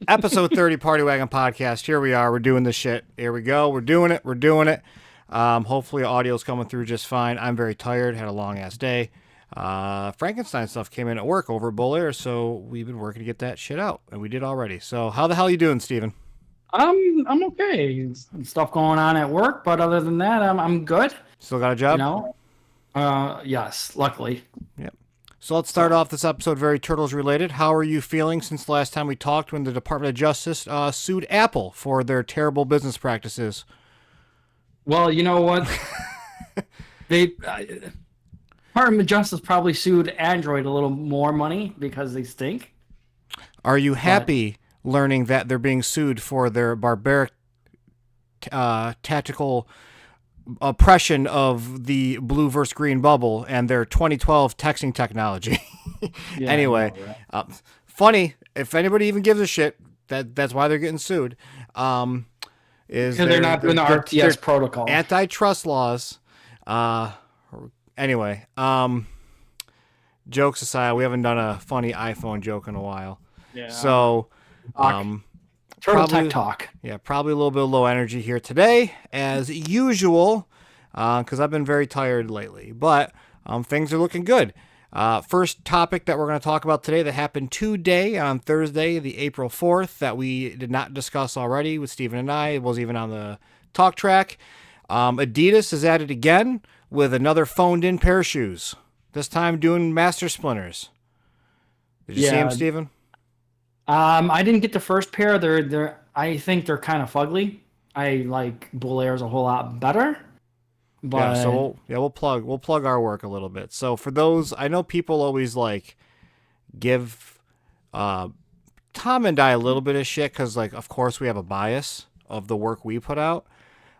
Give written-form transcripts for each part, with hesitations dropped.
Episode 30 Party Wagon Podcast. Here we are. We're doing this shit. Here we go. We're doing it. We're doing it. Hopefully, audio's coming through just fine. I'm very tired. Had a long ass day. Frankenstein stuff came in at work over at Bull Air, so we've been working to get that shit out, and we did already. So, how the hell you doing, Steven? I'm okay. Some stuff going on at work, but other than that, I'm good. Still got a You job? know. Yes, luckily. Yep. So let's start So, off this episode very Turtles related. How are you feeling since the last time we talked when the Department of Justice sued Apple for their terrible business practices? well, you know what? They Department of Justice probably sued Android a little more money because they stink. Are you But happy learning that they're being sued for their barbaric tactical oppression of the blue versus green bubble and their 2012 texting technology? yeah, I Anyway, know, right? uh, funny, if anybody even gives a shit, that's why they're getting sued. Is Because they're not doing the their RTS protocol. antitrust laws. Uh, anyway, jokes aside, we haven't done a funny iPhone joke in a while. Yeah. So, Talk. um, Turtle probably, Tech Talk. yeah, probably a little bit of low energy here today, as usual, because I've been very tired lately. But things are looking good. First topic that we're going to talk about today that happened today on Thursday, the April 4th, that we did not discuss already with Stephen and I. It was even on the talk track. Adidas is at it again with another phoned-in pair of shoes. This time doing master splinters. Did you see him, Yeah. Stephen? I didn't get the first pair. I think they're kind of fugly. I like Bull Airs a whole lot better. Yeah, so But we'll plug our work a little bit. So for those, I know people always like give uh, Tom and I a little bit of shit because, like, of course we have a bias of the work we put out.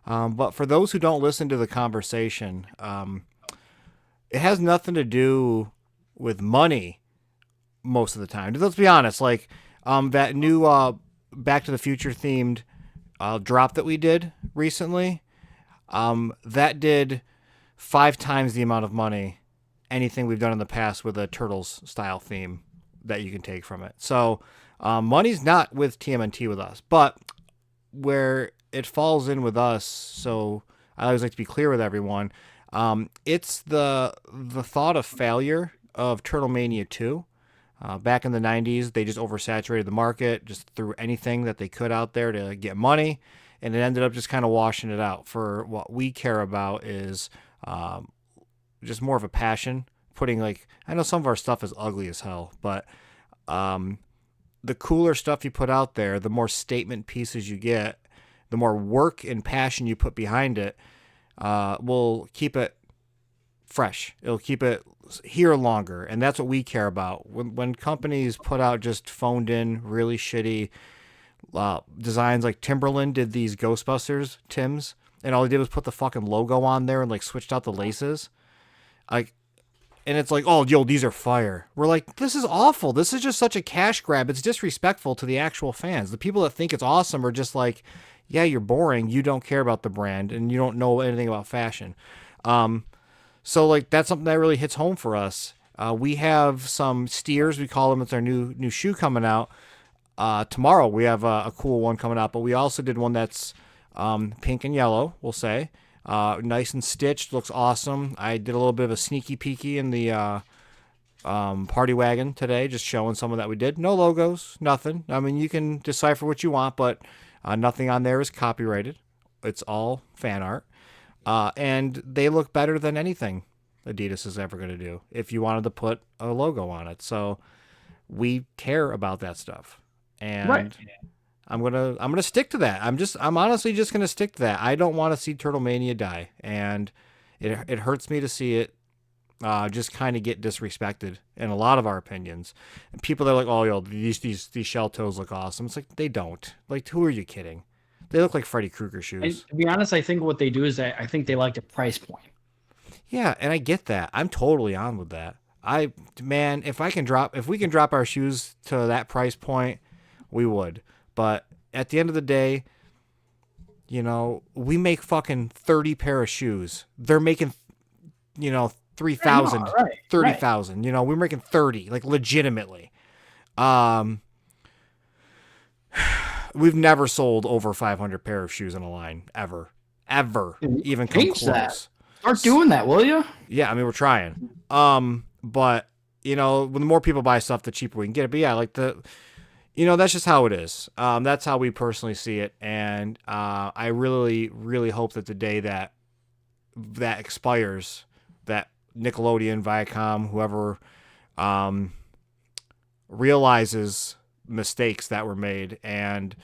But for those who don't listen to the conversation, it has nothing to do with money most of the time. Let's be honest. Like that new Back to the Future themed drop that we did recently. That did 5 times the amount of money anything we've done in the past with a Turtles style theme that you can take from it. So money's not with TMNT with us, but where it falls in with us. So I always like to be clear with everyone. It's the thought of failure of Turtle Mania 2. Back in the 90s, they just oversaturated the market, just threw anything that they could out there to get money, and it ended up just kind of washing it out. For what we care about is just more of a passion. Putting, like, I know some of our stuff is ugly as hell, but the cooler stuff you put out there, the more statement pieces you get, the more work and passion you put behind it, will keep it fresh. It'll keep it here longer, and that's what we care about. When companies put out just phoned in, really shitty designs, like Timberland did these Ghostbusters Tims, and all they did was put the fucking logo on there and like switched out the laces, like. And it's like, oh, yo, these are fire. We're like, this is awful. This is just such a cash grab. It's disrespectful to the actual fans. The people that think it's awesome are just like, yeah, you're boring. You don't care about the brand and you don't know anything about fashion. So like that's something that really hits home for us. We have some steers. We call them. It's our new shoe coming out. Tomorrow we have a cool one coming out, but we also did one that's pink and yellow, we'll say. Nice and stitched, looks awesome. I did a little bit of a sneaky peeky in the Party Wagon today, just showing some of that we did. No logos, nothing. I mean, you can decipher what you want, but nothing on there is copyrighted. It's all fan art. And they look better than anything Adidas is ever going to do if you wanted to put a logo on it. So we care about that stuff. right. And I'm gonna stick to that. I'm honestly just gonna stick to that. I don't want to see Turtle Mania die, and it hurts me to see it just kind of get disrespected in a lot of our opinions. And people that are like, oh, yo, these shell toes look awesome. It's like they don't. Like, who are you kidding? They look like Freddy Krueger And shoes. to be honest, I think what they do is I think they like the price point. Yeah, and I get that. I'm totally on with that. Man, if we can drop our shoes to that price point, we would. But at the end of the day, you know, we make fucking 30 pair of shoes. They're making, you know, Yeah, no, 3,000, right, right. 30,000. You know, we're making 30, like legitimately. Um, we've never sold over 500 pair of shoes in a line ever, even come Change that. close. Start doing that, will you? Yeah, I mean we're trying. But when the more people buy stuff, the cheaper we can get it. But yeah, like that's just how it is. That's how we personally see it, and I really, really hope that the day that expires, that Nickelodeon, Viacom, whoever, um, realizes mistakes that were made and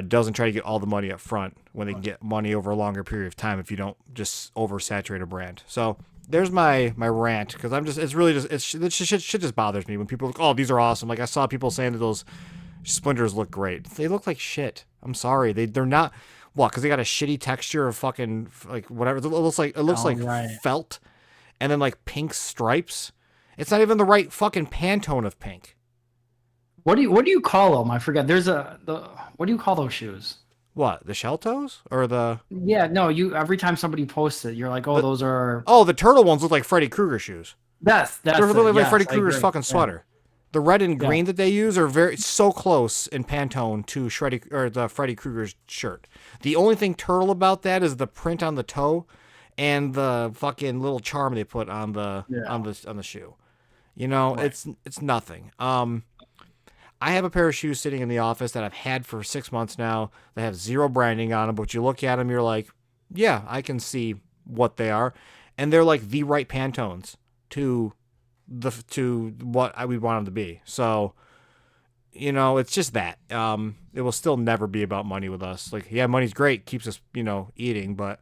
doesn't try to get all the money up front when they can get money over a longer period of time if you don't just oversaturate a brand. So there's my rant, because this shit just bothers me when people look, oh, these are awesome. Like I saw people saying that those splinters look great. They look like shit. I'm sorry. They're not. What? Because they got a shitty texture of fucking like whatever. It looks like Right. felt, and then like pink stripes. It's not even the right fucking Pantone of pink. What do you call them? I forget. What do you call those shoes? What, the shell toes or the Yeah, no, you every time somebody posts it, you're like, oh, the those are oh the turtle ones look like Freddy Krueger shoes. that's They're it. literally like Freddy Yes, I Krueger's agree. fucking Yeah, sweater. The red and yeah, green that they use are very so close in Pantone to the Freddy Krueger's shirt. The only thing turtle about that is the print on the toe and the fucking little charm they put on the yeah. shoe. Right. It's nothing. I have a pair of shoes sitting in the office that I've had for 6 months now. They have zero branding on them, but you look at them, you're like, yeah, I can see what they are, and they're like the right Pantones to to what we want them to be. So it's just that. It will still never be about money with us. Like, yeah, money's great, keeps us eating, but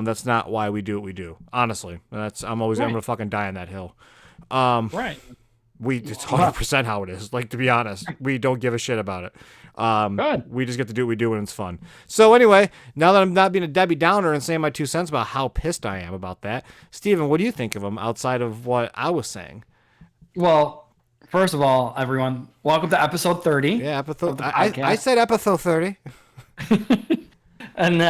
that's not why we do what we do. Honestly, I'm Right. gonna fucking die on that hill. Um, Right. it's Well, 100% how it is. Like, to be honest, we don't give a shit about it. good. We just get to do what we do when it's fun. So anyway, now that I'm not being a Debbie Downer and saying my 2 cents about how pissed I am about that, Steven, what do you think of them outside of what I was saying? Well, first of all, everyone, welcome to episode 30 Yeah, of episode. the I podcast. said episode 30. And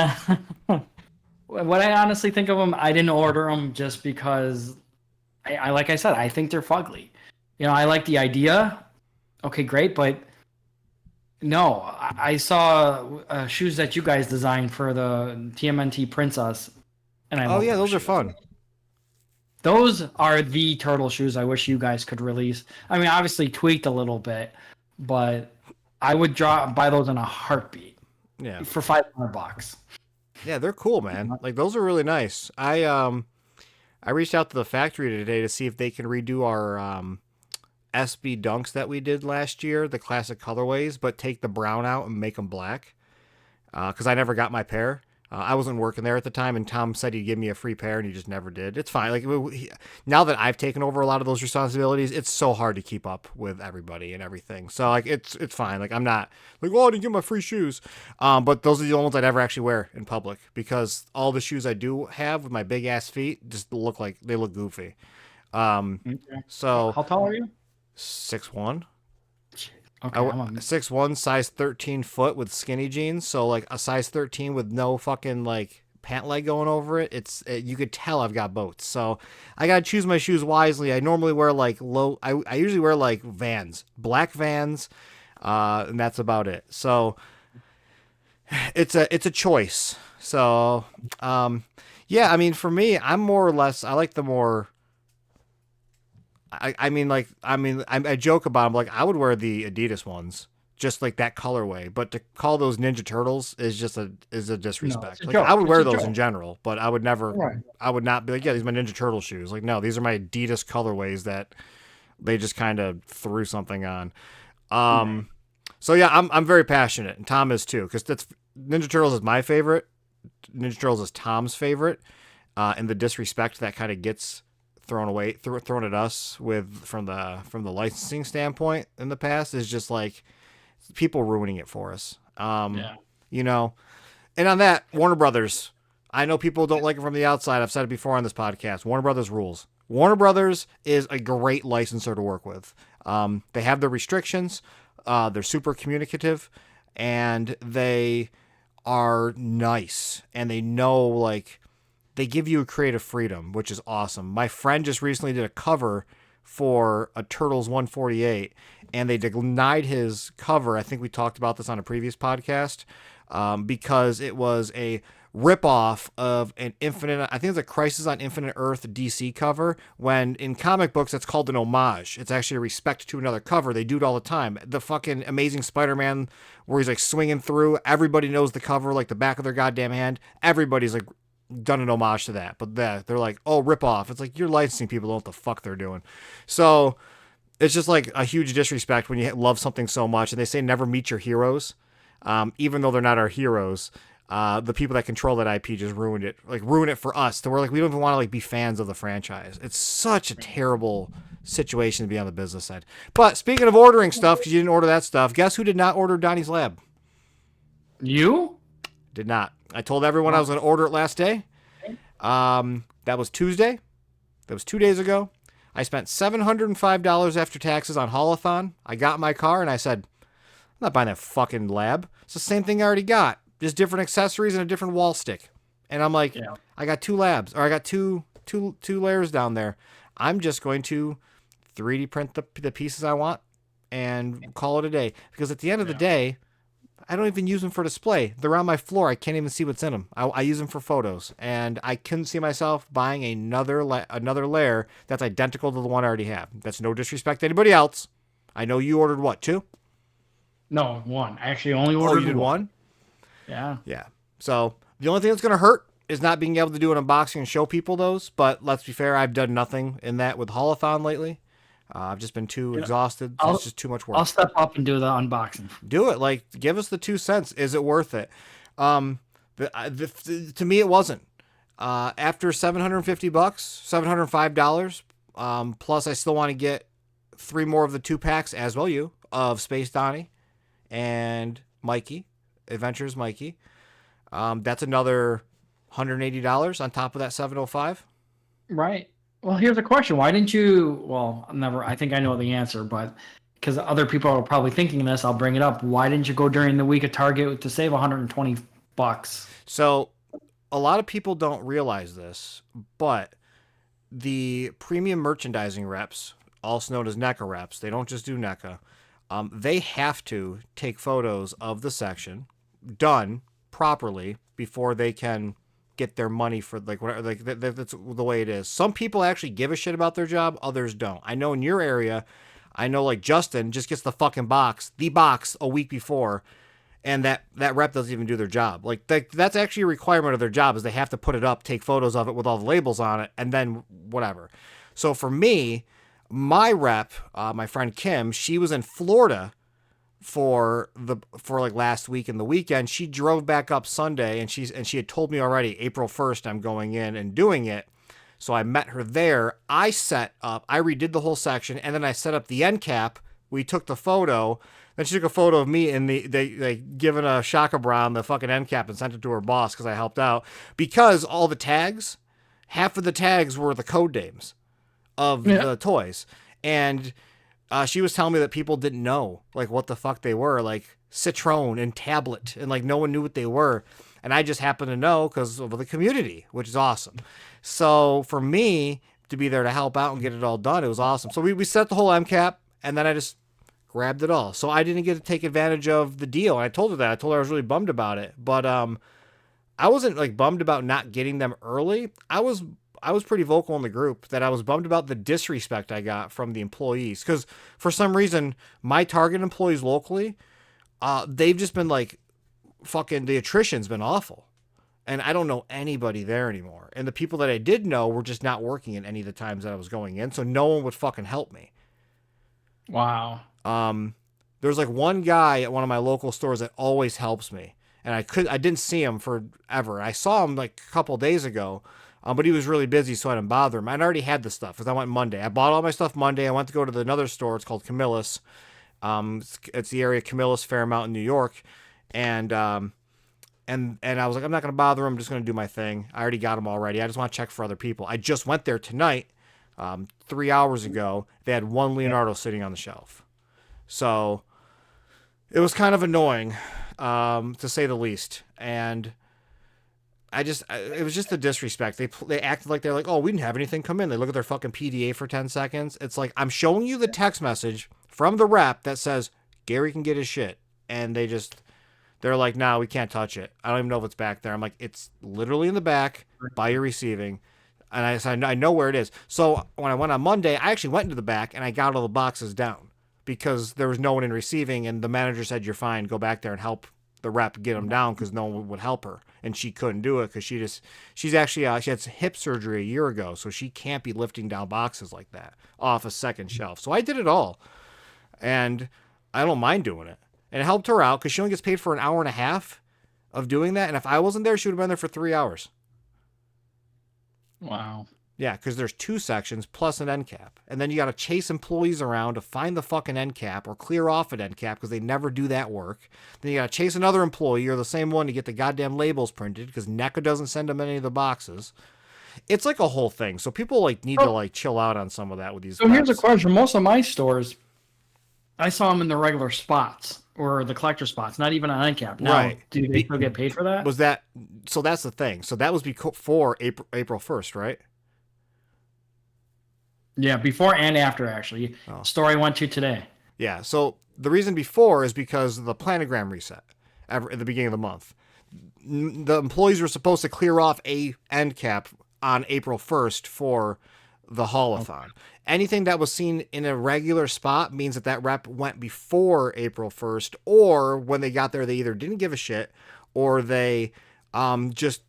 what I honestly think of them, I didn't order them just because like I said, I think they're fugly. I like the idea. Okay, great, but no, I saw shoes that you guys designed for the TMNT Princess, and I Oh love yeah, those those are shoes. fun. Those are the turtle shoes I wish you guys could release. I mean, obviously tweaked a little bit, but I would buy those in a heartbeat Yeah, for $500. yeah, they're cool, man. Like, those are really nice. I reached out to the factory today to see if they can redo our SB Dunks that we did last year, the classic colorways, but take the brown out and make them black. Because I never got my pair. I wasn't working there at the time, and Tom said he'd give me a free pair, and he just never did. It's fine. Like, now that I've taken over a lot of those responsibilities, it's so hard to keep up with everybody and everything. So like, it's fine. Like, I'm not like, oh, I didn't get my free shoes. But those are the only ones I'd ever actually wear in public, because all the shoes I do have with my big ass feet just look like they look goofy. Um, Okay. so How tall are you? 6'1". Okay, I'm a 6'1", size 13 foot with skinny jeans. So like a size 13 with no fucking like pant leg going over it. You could tell I've got boats. So I gotta choose my shoes wisely. I normally wear like low. I usually wear like Vans, black Vans, and that's about it. So it's a choice. So yeah, I mean, for me, I'm more or less. I like the more. I joke about them. Like, I would wear the Adidas ones, just like that colorway. But to call those Ninja Turtles is a no, it's disrespect. a Like, I joke. would It's wear a those in joke. general, but I would never. Right. I would not be like, yeah, these are my Ninja Turtle shoes. Like, no, these are my Adidas colorways that they just kind of threw something on. Right. Um, so yeah, I'm very passionate, and Tom is too, because that's Ninja Turtles is my favorite. Ninja Turtles is Tom's favorite, and the disrespect that kind of gets thrown at us with from the licensing standpoint in the past is just like people ruining it for us. Yeah. You know, and on that, Warner Brothers. I know people don't like it from the outside. I've said it before on this podcast. Warner Brothers rules. Warner Brothers is a great licensor to work with. They have their restrictions. They're super communicative, and they are nice, and they know, like, they give you a creative freedom, which is awesome. My friend just recently did a cover for a Turtles 148, and they denied his cover. I think we talked about this on a previous podcast, because it was a ripoff of an Infinite. I think it's a Crisis on Infinite Earth DC cover. When in comic books, it's called an homage. It's actually a respect to another cover. They do it all the time. The fucking Amazing Spider-Man, where he's like swinging through. Everybody knows the cover like the back of their goddamn hand. Everybody's like done an homage to that. But they're like, oh, rip off. It's like you're licensing people don't know what the fuck they're doing. So it's just like a huge disrespect when you love something so much. And they say never meet your heroes, even though they're not our heroes. The people that control that IP just ruined it, like ruin it for us. To where like we don't even want to like be fans of the franchise. It's such a terrible situation to be on the business side. But speaking of ordering stuff, because you didn't order that stuff, guess who did not order Donnie's Lab? You? Did not. I told everyone I was going to order it last day. That was Tuesday. That was 2 days ago. I spent $705 after taxes on Haulathon. I got in my car and I said, I'm not buying that fucking lab. It's the same thing I already got. Just different accessories and a different wall stick. And I'm like, yeah. I got two labs, or I got two layers down there. I'm just going to 3D print the pieces I want and call it a day. Because at the end of the day, I don't even use them for display. They're on my floor. I can't even see what's in them. I use them for photos. And I couldn't see myself buying another layer that's identical to the one I already have. That's no disrespect to anybody else. I know you ordered what, 2? No, 1. I actually only ordered you did 1? Yeah. Yeah. So the only thing that's going to hurt is not being able to do an unboxing and show people those. But let's be fair, I've done nothing in that with Haulathon lately. I've just been too exhausted. It's just too much work. I'll step up and do the unboxing. Do it. Like, give us the 2 cents. Is it worth it? To me, it wasn't. After $750, $705, plus I still want to get 3 more of the 2 packs, as well you, of Space Donnie and Mikey, Adventures Mikey. That's another $180 on top of that $705. Right. Well, here's a question. Why didn't you, I think I know the answer, but because other people are probably thinking this, I'll bring it up. Why didn't you go during the week at Target to save $120? So a lot of people don't realize this, but the premium merchandising reps, also known as NECA reps, they don't just do NECA. They have to take photos of the section done properly before they can get their money for like whatever. Like that's the way it is. Some people actually give a shit about their job, others don't. I know in your area, I know like Justin just gets the fucking box a week before, and that rep doesn't even do their job. Like that's actually a requirement of their job, is they have to put it up, take photos of it with all the labels on it, and then whatever. So for me, my rep, my friend Kim, she was in Florida for like last week and the weekend. She drove back up Sunday, and she had told me already April 1st I'm going in and doing it. So I met her there. I redid the whole section, and then I set up the end cap. We took the photo. Then she took a photo of me and they giving a Shaka Brown the fucking end cap and sent it to her boss because I helped out. Because all the tags, half of the tags were the code names of the toys. And she was telling me that people didn't know like what the fuck they were, like Citron and Tablet, and like no one knew what they were. And I just happened to know because of the community, which is awesome. So for me to be there to help out and get it all done, it was awesome. So we set the whole MCAP, and then I just grabbed it all. So I didn't get to take advantage of the deal. And I told her that. I told her I was really bummed about it. But I wasn't like bummed about not getting them early. I was pretty vocal in the group that I was bummed about the disrespect I got from the employees. Because for some reason, my Target employees locally, they've just been like, fucking, the attrition's been awful. And I don't know anybody there anymore. And the people that I did know were just not working at any of the times that I was going in. So no one would fucking help me. Wow. There's like one guy at one of my local stores that always helps me. And I didn't see him forever. I saw him like a couple days ago. But he was really busy, so I didn't bother him. I'd already had the stuff because I went Monday. I bought all my stuff Monday. I went to go to another store. It's called Camillus. It's the area Camillus, Fairmount in New York. And I was like, I'm not going to bother him. I'm just going to do my thing. I already got them already. I just want to check for other people. I just went there tonight, 3 hours ago. They had one Leonardo sitting on the shelf. So it was kind of annoying, to say the least. And it was just the disrespect. They acted like they're like, oh, we didn't have anything come in. They look at their fucking PDA for 10 seconds. It's like, I'm showing you the text message from the rep that says Gary can get his shit. And they're like, nah, we can't touch it. I don't even know if it's back there. I'm like, it's literally in the back by your receiving. And I said, I know where it is. So when I went on Monday, I actually went into the back and I got all the boxes down because there was no one in receiving. And the manager said, you're fine. Go back there and help the rep get them down because no one would help her. And she couldn't do it because she's actually, she had hip surgery a year ago. So she can't be lifting down boxes like that off a second shelf. So I did it all. And I don't mind doing it. And it helped her out because she only gets paid for an hour and a half of doing that. And if I wasn't there, she would have been there for 3 hours. Wow. Yeah, because there's 2 sections plus an end cap. And then you got to chase employees around to find the fucking end cap or clear off an end cap because they never do that work. Then you got to chase another employee or the same one to get the goddamn labels printed because NECA doesn't send them any of the boxes. It's like a whole thing. So people like need to like chill out on some of that with these. So here's a question. Most of my stores, I saw them in the regular spots or the collector spots, not even on end cap. Now, Right. do they still get paid for that? Was that so? That's the thing. So that was before April 1st, right? Yeah, before and after, actually. Oh. Store I went to today. Yeah. So the reason before is because of the planogram reset at the beginning of the month. The employees were supposed to clear off a end cap on April 1st for the Haulathon. Anything that was seen in a regular spot means that rep went before April 1st, or when they got there, they either didn't give a shit or they just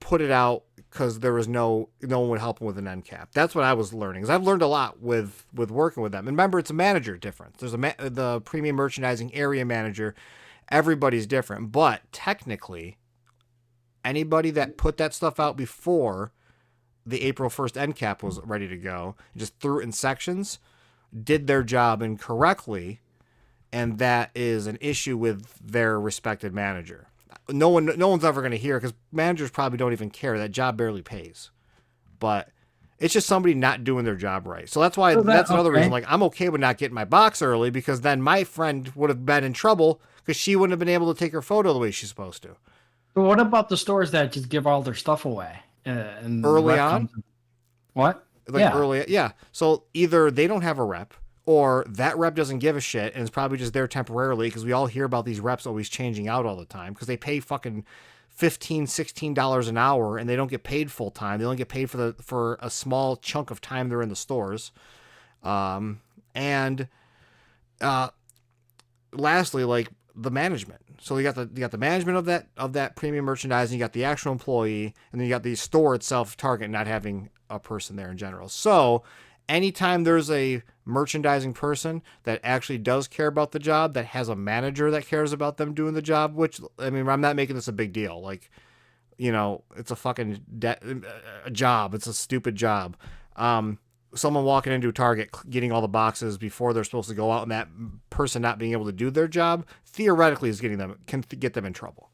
put it out because there was no one would help them with an end cap. That's what I was learning. Because I've learned a lot with working with them. And remember, it's a manager difference. There's the premium merchandising area manager. Everybody's different, but technically, anybody that put that stuff out before the April 1st end cap was ready to go, just threw it in sections, did their job incorrectly, and that is an issue with their respected manager. No one's ever going to hear because managers probably don't even care. That job barely pays, but it's just somebody not doing their job right. So that's why that's another reason. Like, I'm okay with not getting my box early because then my friend would have been in trouble because she wouldn't have been able to take her photo the way she's supposed to. But what about the stores that just give all their stuff away? And early on? What? Early, yeah. So either they don't have a rep or that rep doesn't give a shit and is probably just there temporarily because we all hear about these reps always changing out all the time because they pay fucking $15, $16 an hour and they don't get paid full time. They only get paid for a small chunk of time they're in the stores. And lastly, like the management. So you got the management of that premium merchandising, you got the actual employee, and then you got the store itself, Target, not having a person there in general. So anytime there's a merchandising person that actually does care about the job, that has a manager that cares about them doing the job, which, I mean, I'm not making this a big deal. Like, you know, it's a fucking a job. It's a stupid job. Someone walking into Target getting all the boxes before they're supposed to go out, and that person not being able to do their job theoretically can get them in trouble.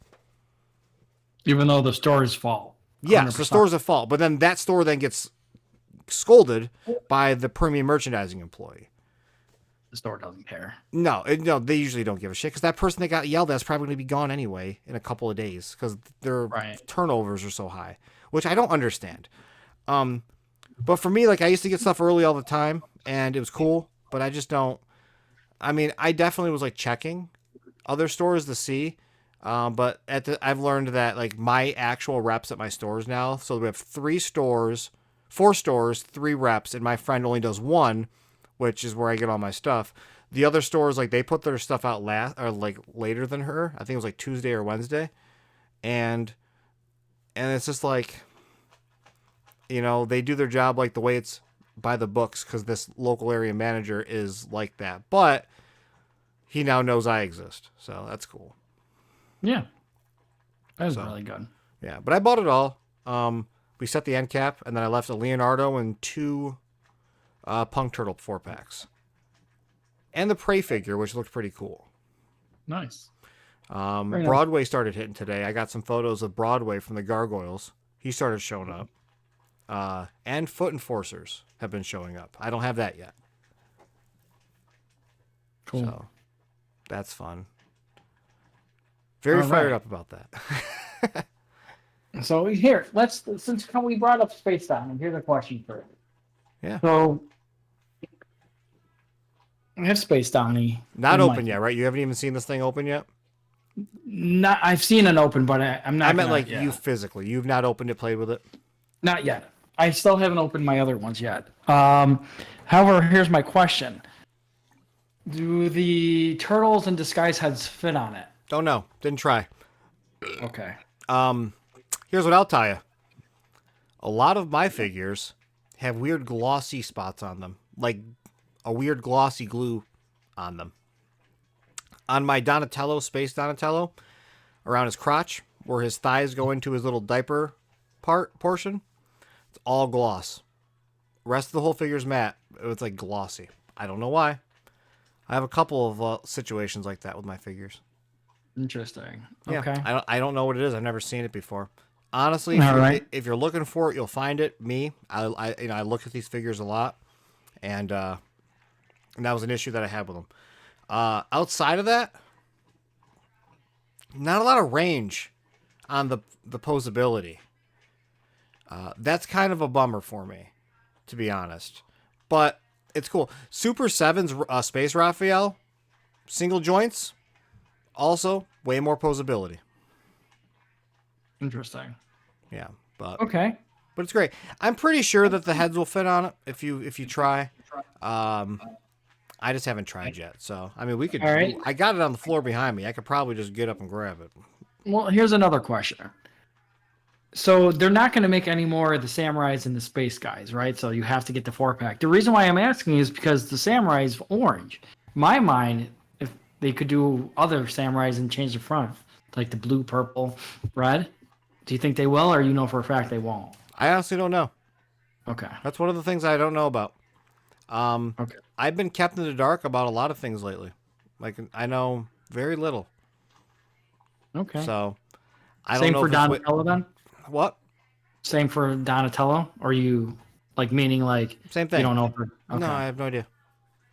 Even though the store's fault. Yes, the store's at fault, but then that store then gets scolded by the premium merchandising employee. The store doesn't care. No, they usually don't give a shit because that person that got yelled at is probably going to be gone anyway in a couple of days because their turnovers are so high, which I don't understand. But for me, like, I used to get stuff early all the time and it was cool, but I just don't. I mean, I definitely was like checking other stores to see. But I've learned that like my actual reps at my stores now. So we have 4 stores, 3 reps, and my friend only does 1, which is where I get all my stuff. The other stores, like, they put their stuff out later than her. I think it was like Tuesday or Wednesday. And it's just like, you know, they do their job like the way it's by the books because this local area manager is like that. But he now knows I exist, so that's cool. Yeah. That was really good. Yeah, but I bought it all. We set the end cap, and then I left a Leonardo and 2 Punk Turtle 4-packs. And the Prey figure, which looked pretty cool. Nice. Broadway started hitting today. I got some photos of Broadway from the Gargoyles. He started showing up. And Foot Enforcers have been showing up. I don't have that yet. Cool. So, that's fun. Very fired up about that. So here, since we brought up Space Diamond, here's a question for you. Yeah. So I have Space Donnie Not in my. open yet, right? You haven't even seen this thing open yet? Not, I've seen it open, but I'm I not meant gonna. like you Yeah, physically. You've not opened it, played with it? not yet. I still haven't opened my other ones yet. However, here's my question: do the turtles and disguise heads fit on it? Don't know. Didn't try. Okay. Here's what I'll tell you. A lot of my figures have weird glossy spots on them. Like a weird glossy glue on them. On my Donatello, Space Donatello, around his crotch, where his thighs go into his little diaper portion, it's all gloss. Rest of the whole figure's matte. It's like glossy. I don't know why. I have a couple of situations like that with my figures. Interesting. Yeah, Okay. I don't know what it is. I've never seen it before. Honestly, All right. if you're looking for it, you'll find it. Me, I look at these figures a lot, and that was an issue that I had with them. Outside of that, not a lot of range on the posability. That's kind of a bummer for me, to be honest. But it's cool. Super Seven's Space Raphael, single joints, also way more posability. Interesting. Yeah, but Okay. it's great. I'm pretty sure that the heads will fit on it if you try. I just haven't tried yet. So I mean, we could. All right. I got it on the floor behind me. I could probably just get up and grab it. Well, here's another question. So they're not going to make any more of the samurais and the space guys, right? So you have to get the 4-pack. The reason why I'm asking is because the samurai is orange. In my mind, if they could do other samurais and change the front, like the blue, purple, red, do you think they will, or you know for a fact they won't? I honestly don't know. Okay. That's one of the things I don't know about. Okay. I've been kept in the dark about a lot of things lately. Like I know very little. Okay. So I don't Same know for if it's Donatello then? what. Same for Donatello? Or you like meaning like Same you thing. don't know for No, okay. I have no idea.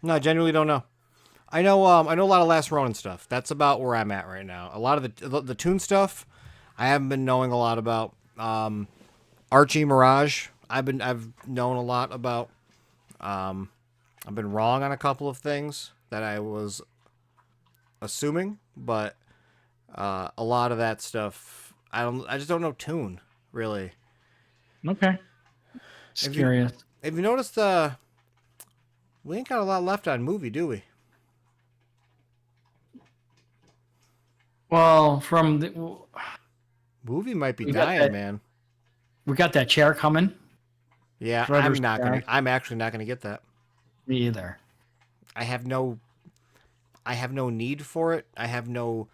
No, I genuinely don't know. I know a lot of Last Ronin stuff. That's about where I'm at right now. A lot of the Toon stuff, I haven't been knowing a lot about. Archie Mirage, I've known a lot about. I've been wrong on a couple of things that I was assuming, but a lot of that stuff, I just don't know Toon really. Okay. Just Have you curious. have you noticed? We ain't got a lot left on movie, do we? Well, from the, Movie might be we got dying, that man. we got that chair coming. Yeah, Shredder's chair. I'm actually not gonna get that. Me either. I have no. I have no need for it. I have no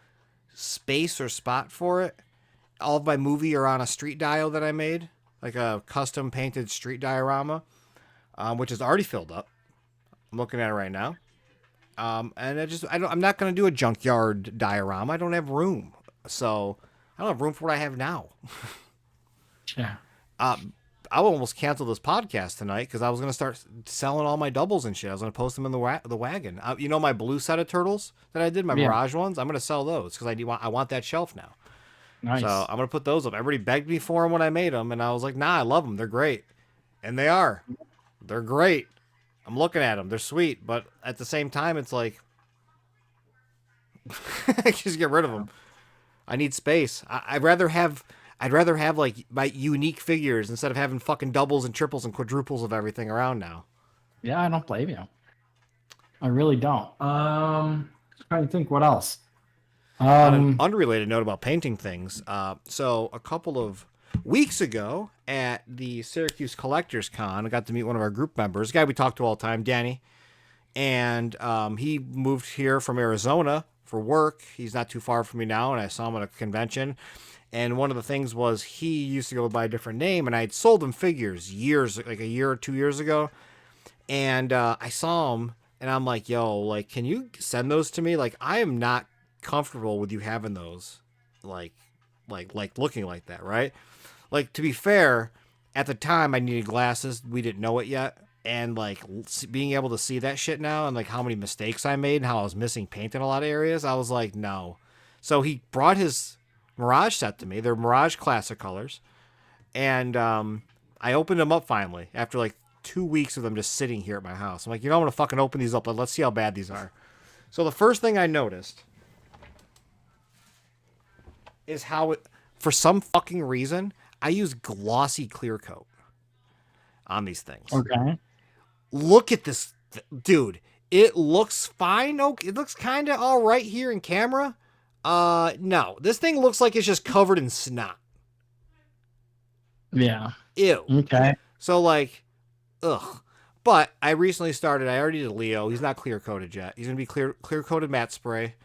space or spot for it. All of my movie are on a street dial that I made, like a custom painted street diorama, which is already filled up. I'm looking at it right now. And I'm not going to do a junkyard diorama. I don't have room. So I don't have room for what I have now. Yeah. I will almost cancel this podcast tonight because I was going to start selling all my doubles and shit. I was going to post them in the wagon. You know my blue set of turtles that I did, my Yeah. Mirage ones? I'm going to sell those because I want that shelf now. Nice. So I'm going to put those up. Everybody begged me for them when I made them, and I was like, nah, I love them. They're great. And they are. They're great. I'm looking at them. They're sweet. But at the same time, it's like, just get rid of them. I need space. I'd rather have like my unique figures instead of having fucking doubles and triples and quadruples of everything around now. Yeah, I don't blame you. I really don't. Trying to think what else. On an unrelated note about painting things, so a couple of weeks ago at the Syracuse Collectors Con, I got to meet one of our group members, a guy we talk to all the time, Danny, and he moved here from Arizona for work. He's not too far from me now, and I saw him at a convention. And one of the things was he used to go by a different name, and I had sold him figures like a year or 2 years ago. And I saw him, and I'm like, yo, like, can you send those to me? Like, I am not comfortable with you having those, like looking like that, right? Like, to be fair, at the time I needed glasses. We didn't know it yet. And like being able to see that shit now and like how many mistakes I made and how I was missing paint in a lot of areas, I was like, no. So he brought his Mirage sent to me. They're Mirage Classic colors. And I opened them up finally after like 2 weeks of them just sitting here at my house. I'm like, I'm going to fucking open these up. Let's see how bad these are. So the first thing I noticed is how for some fucking reason, I use glossy clear coat on these things. Okay. Look at this, dude. It looks fine. Okay, it looks kind of all right here in camera. No, this thing looks like it's just covered in snot. Yeah. Ew. Okay. So like, ugh. But I recently started. I already did Leo. He's not clear coated yet. He's gonna be clear coated matte spray.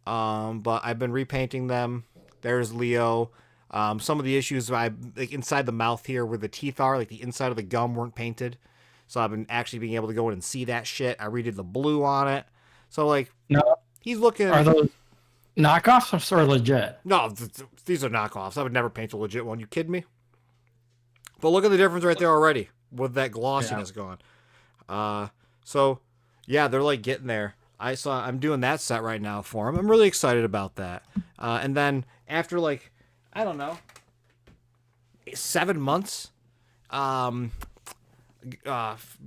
But I've been repainting them. There's Leo. Some of the issues like inside the mouth here where the teeth are, like the inside of the gum weren't painted. So I've been actually being able to go in and see that shit. I redid the blue on it. So like, No. he's looking. Are those knockoffs or legit? No, these are knockoffs. I would never paint a legit one. You kidding me? But look at the difference right there already with that glossiness gone. So yeah, they're like getting there. I'm doing that set right now for them. I'm really excited about that. And then after like, I don't know, 7 months, the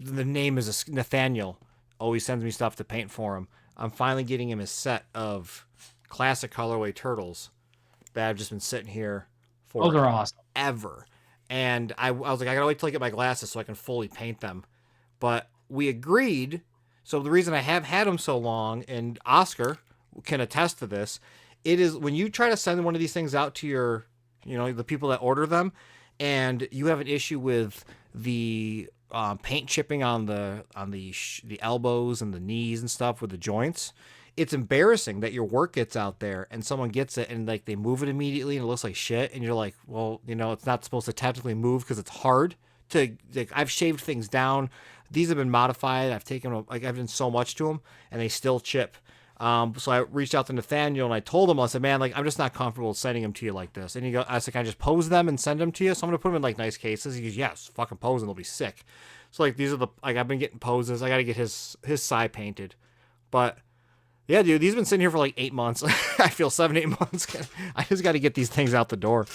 name is Nathaniel. Always sends me stuff to paint for him. I'm finally getting him a set of classic colorway turtles that I've just been sitting here for Those are awesome. ever. And I was like, I gotta wait till I get my glasses so I can fully paint them. But we agreed. So the reason I have had them so long, and Oscar can attest to this, it is when you try to send one of these things out to your, the people that order them, and you have an issue with the paint chipping on the elbows and the knees and stuff with the joints. It's embarrassing that your work gets out there and someone gets it and like they move it immediately and it looks like shit, and you're like, well, it's not supposed to technically move because it's hard to. Like, I've shaved things down. These have been modified. I've done so much to them, and they still chip. So I reached out to Nathaniel and I told him, I said, man, like, I'm just not comfortable sending them to you like this. And I said, can I just pose them and send them to you? So I'm gonna put them in like nice cases. He goes, yes, fucking pose and they'll be sick. So like these are I've been getting poses. I got to get his side painted, but. Yeah, dude, these have been sitting here for like 8 months. I feel 7-8 months. I just got to get these things out the door.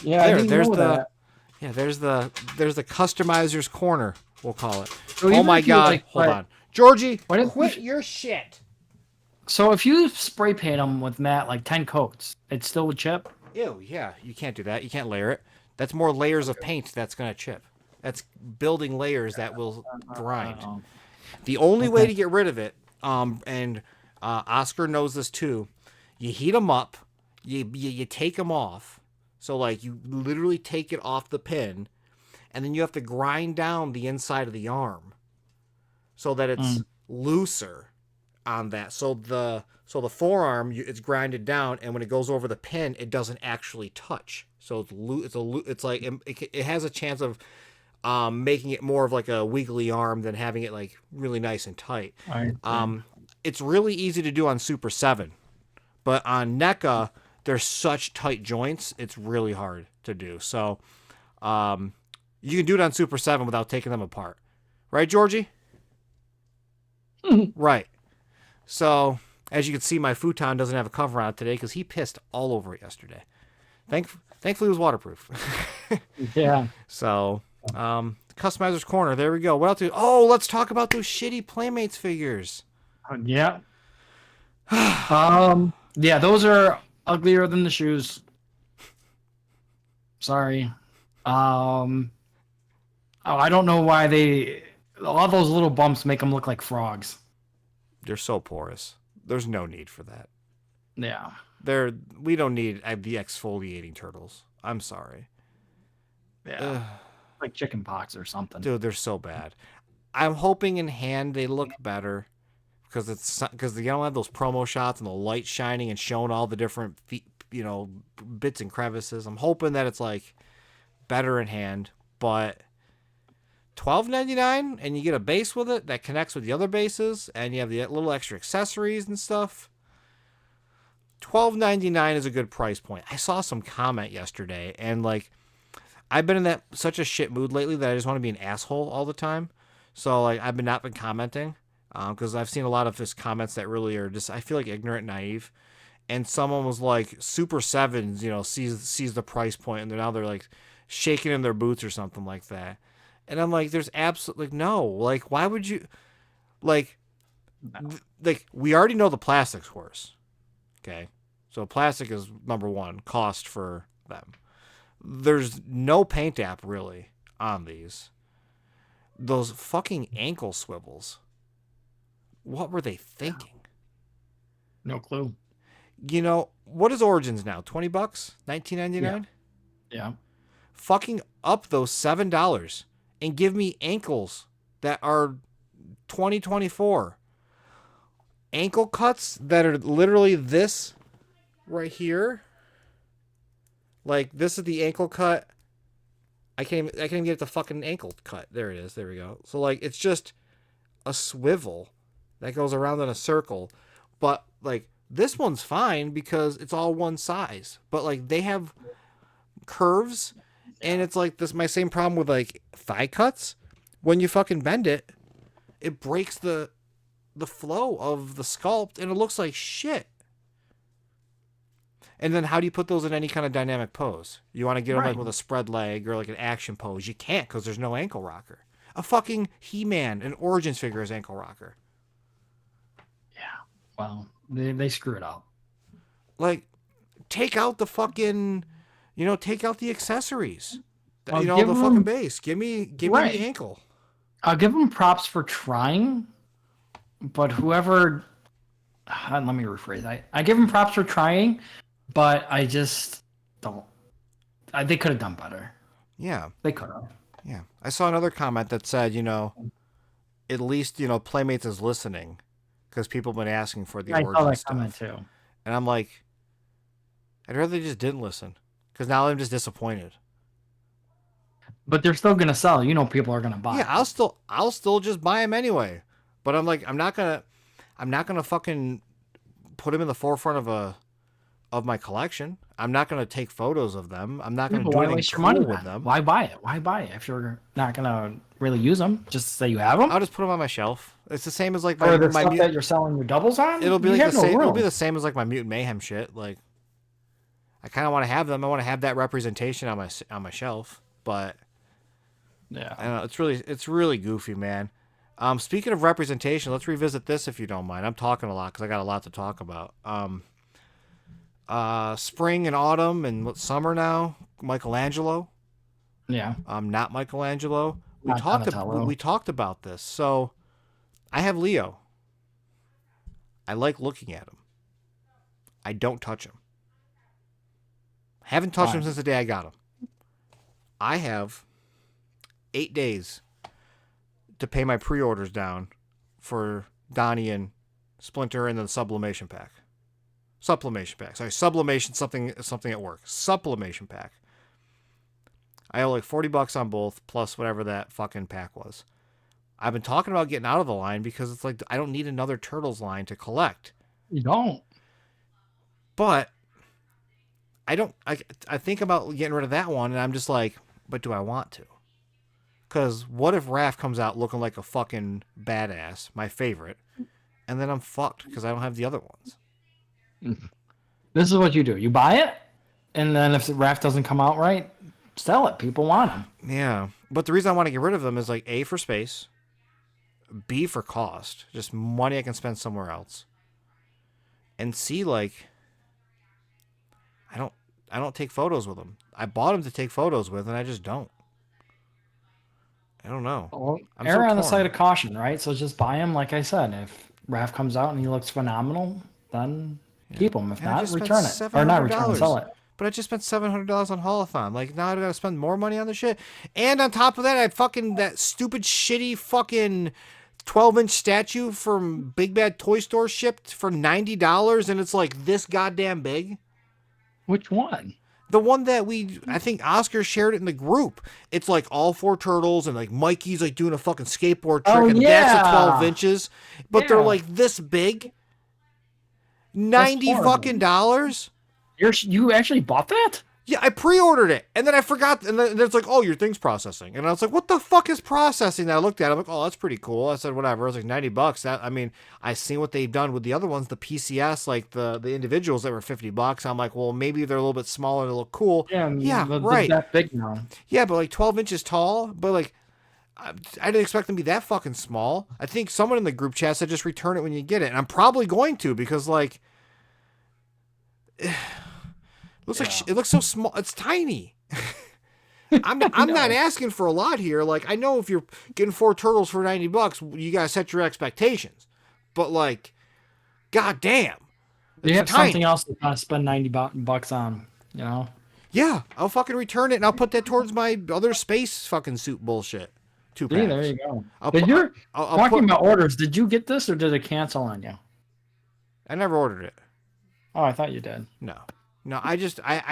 Yeah, there's the customizer's corner. We'll call it. So oh my god! Hold on, Georgie. Quit your shit. So if you spray paint them with matte like 10 coats, it still would chip. Ew, yeah, you can't do that. You can't layer it. That's more layers of paint that's gonna chip. That's building layers that will grind. The only way to get rid of it, and Oscar knows this too, you heat them up, you take them off. So like you literally take it off the pin, and then you have to grind down the inside of the arm, so that it's looser on that. So the forearm it's grinded down, and when it goes over the pin, it doesn't actually touch. So it's like it has a chance of. Making it more of like a wiggly arm than having it like really nice and tight. It's really easy to do on Super 7, but on NECA, there's such tight joints, it's really hard to do. So you can do it on Super 7 without taking them apart. Right, Georgie? Right. So, as you can see, my futon doesn't have a cover on it today because he pissed all over it yesterday. Thankfully, it was waterproof. Yeah. So... customizer's corner. There we go. What else? Let's talk about those shitty Playmates figures. Yeah. Yeah, those are uglier than the shoes. Sorry. I don't know why all those little bumps make them look like frogs. They're so porous. There's no need for that. Yeah. We don't need the exfoliating turtles. I'm sorry. Yeah. Like chicken pox or something. Dude, they're so bad. I'm hoping in hand they look better because they don't have those promo shots and the light shining and showing all the different bits and crevices. I'm hoping that it's like better in hand, but $12.99 and you get a base with it that connects with the other bases and you have the little extra accessories and stuff. $12.99 is a good price point. I saw some comment yesterday and like I've been in such a shit mood lately that I just want to be an asshole all the time. So like I've not been commenting because I've seen a lot of just comments that really are just I feel like ignorant, naive, and someone was like Super Sevens, sees the price point, and now they're like shaking in their boots or something like that. And I'm like, there's absolutely like no, like why would you like like we already know the plastic's worse. Okay, so plastic is number one cost for them. There's no paint app really on these. Those fucking ankle swivels. What were they thinking? No clue. What is Origins now? $20? $19.99? Yeah. Fucking up those $7 and give me ankles that are 2024. Ankle cuts that are literally this right here. Like this is the ankle cut. I can't even get the fucking ankle cut. There it is. There we go. So like it's just a swivel that goes around in a circle. But like this one's fine because it's all one size. But like they have curves, and it's like this my same problem with like thigh cuts. When you fucking bend it, it breaks the flow of the sculpt and it looks like shit. And then how do you put those in any kind of dynamic pose? You want to get them like with a spread leg or like an action pose. You can't because there's no ankle rocker. A fucking He-Man, an Origins figure is ankle rocker. Yeah. Well, they screw it up. Like, take out the fucking, take out the accessories. The Give fucking base. Give me the ankle. I'll give them props for trying, but whoever, let me rephrase. I give them props for trying, but I just don't. They could have done better. Yeah. They could have. Yeah. I saw another comment that said, at least, Playmates is listening because people have been asking for the Origin stuff. I saw that comment too. And I'm like, I'd rather they just didn't listen because now I'm just disappointed. But they're still gonna sell. People are gonna buy. Yeah, I'll still just buy them anyway. But I'm like, I'm not gonna fucking put them in the forefront of my collection. I'm not gonna take photos of them. I'm not gonna do anything cool money with them. Why buy it? Why buy it if you're not gonna really use them? Just say you have them. I'll just put them on my shelf. It's the same as like my stuff that you're selling your doubles on. It'll be like the same. It'll be the same as like my Mutant Mayhem shit. Like, I kind of want to have them. I want to have that representation on my shelf. But yeah, I don't know. It's really goofy, man. Speaking of representation, let's revisit this if you don't mind. I'm talking a lot because I got a lot to talk about. Spring and autumn and summer now. Michelangelo. Yeah. Not Michelangelo. We talked about this. So I have Leo. I like looking at him. I don't touch him. Haven't touched him since the day I got him. I have 8 days to pay my pre-orders down for Donnie and Splinter and the sublimation pack. Sorry, sublimation, something at work. Sublimation pack. I owe like $40 on both, plus whatever that fucking pack was. I've been talking about getting out of the line because it's like I don't need another Turtles line to collect. You don't. But I think about getting rid of that one, and I'm just like, but do I want to? Because what if Raph comes out looking like a fucking badass, my favorite, and then I'm fucked because I don't have the other ones. This is what you do. You buy it, and then if the Raph doesn't come out right, sell it. People want them. Yeah. But the reason I want to get rid of them is like A, for space, B, for cost, just money I can spend somewhere else, and C, like, I don't take photos with them. I bought them to take photos with, and I just don't. I don't know. Well, err on the side of caution, right? So just buy him. Like I said, if Raph comes out and he looks phenomenal, then keep him. If not, return it. Or not return it, sell it. But I just spent $700 on Haulathon. Like, now I gotta spend more money on the shit. And on top of that, that stupid, shitty fucking 12-inch statue from Big Bad Toy Store shipped for $90, and it's like this goddamn big. Which one? The one that I think Oscar shared it in the group. It's like all 4 turtles and like Mikey's like doing a fucking skateboard trick, and that's a 12 inches. But they're like this big. $90 fucking dollars. You actually bought that? Yeah, I pre-ordered it, and then I forgot, and then it's like, oh, your thing's processing. And I was like, what the fuck is processing? And I looked at it, I'm like, oh, that's pretty cool. I said, whatever. It was like $90. That, I mean, I seen what they've done with the other ones, the PCS, like the individuals that were $50. I'm like, well, maybe they're a little bit smaller and they look cool. Yeah, Yeah, they're right. that big now. Yeah, but like 12 inches tall, but like, I didn't expect them to be that fucking small. I think someone in the group chat said just return it when you get it, and I'm probably going to because like, looks like it looks so small. It's tiny. I'm not asking for a lot here. Like I know if you're getting 4 turtles for $90, you gotta set your expectations. But like, goddamn, You it's have tiny. something else to kind of spend $90 on, you know? Yeah, I'll fucking return it and I'll put that towards my other space fucking suit bullshit. 2 See, packs. there you go. I'll Did put, you I'll talking put, about orders? Did you get this or did it cancel on you? I never ordered it. Oh, I thought you did. No. No, I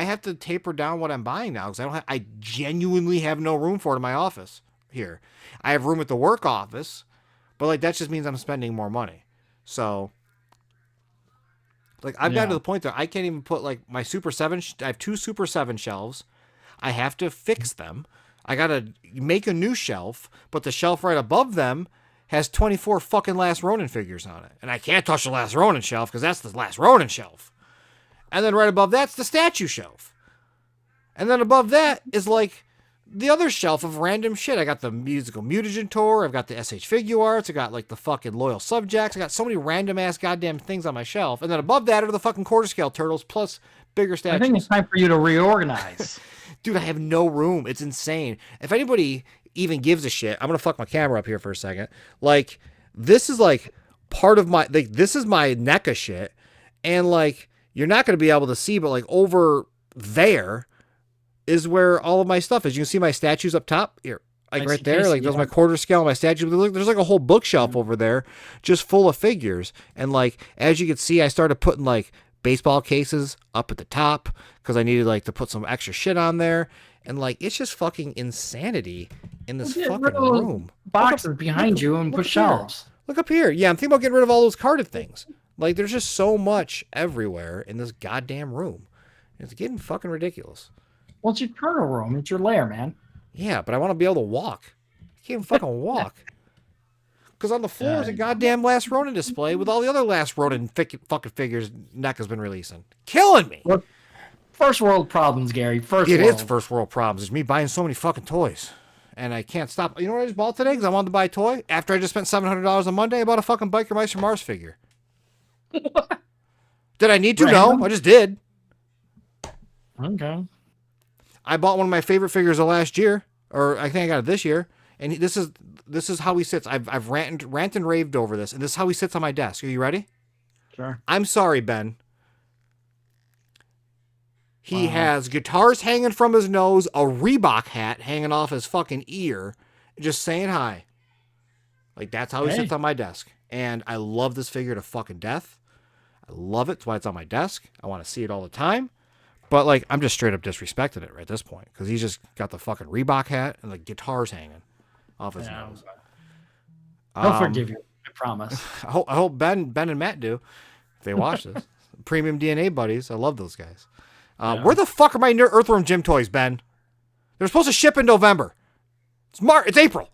have to taper down what I'm buying now because I genuinely have no room for it in my office here. I have room at the work office, but like that just means I'm spending more money. So like I've gotten to the point that I can't even put like my Super 7, I have 2 Super 7 shelves. I have to fix them. I got to make a new shelf, but the shelf right above them has 24 fucking Last Ronin figures on it. And I can't touch the Last Ronin shelf because that's the Last Ronin shelf. And then right above that's the statue shelf. And then above that is like the other shelf of random shit. I got the musical mutagen tour. I've got the SH figure arts. I got like the fucking loyal subjects. I got so many random ass goddamn things on my shelf. And then above that are the fucking quarter scale turtles plus bigger statues. I think it's time for you to reorganize. Dude, I have no room. It's insane. If anybody even gives a shit, I'm going to fuck my camera up here for a second. Like, this is like part of my, like, this is my NECA shit. And like, you're not going to be able to see, but like over there is where all of my stuff is. You can see my statues up top here, like right there. Like, those my quarter scale, my statues. There's like a whole bookshelf over there just full of figures. And like, as you can see, I started putting like baseball cases up at the top because I needed like to put some extra shit on there. And like, it's just fucking insanity in this fucking room. Boxes behind you and put shelves. Look up here. Yeah, I'm thinking about getting rid of all those carded things. Like, there's just so much everywhere in this goddamn room. It's getting fucking ridiculous. Well, it's your turtle room. It's your lair, man. Yeah, but I want to be able to walk. I can't even fucking walk. Because on the floor is a goddamn Last Ronin display with all the other Last Ronin fucking figures NECA's been releasing. Killing me. Look, first world problems, Gary. It is first world problems. It's me buying so many fucking toys. And I can't stop. You know what I just bought today? Because I wanted to buy a toy. After I just spent $700 on Monday, I bought a fucking Biker Mice from Mars figure. Did I need to? No, I just did. Okay. I bought one of my favorite figures of last year, or I think I got it this year, and this is how he sits. I've ranted and raved over this, and this is how he sits on my desk. Are you ready? Sure. I'm sorry, Ben. He has guitars hanging from his nose, a Reebok hat hanging off his fucking ear, just saying hi. Like, that's how he sits on my desk. And I love this figure to fucking death. I love it. That's why it's on my desk. I want to see it all the time. But, like, I'm just straight up disrespecting it right at this point. Because he's just got the fucking Reebok hat and the guitars hanging off his nose. I'll forgive you. I promise. I hope Ben and Matt do. If they watch this. Premium DNA buddies. I love those guys. Where the fuck are my Earthworm Jim toys, Ben? They're supposed to ship in November. It's April.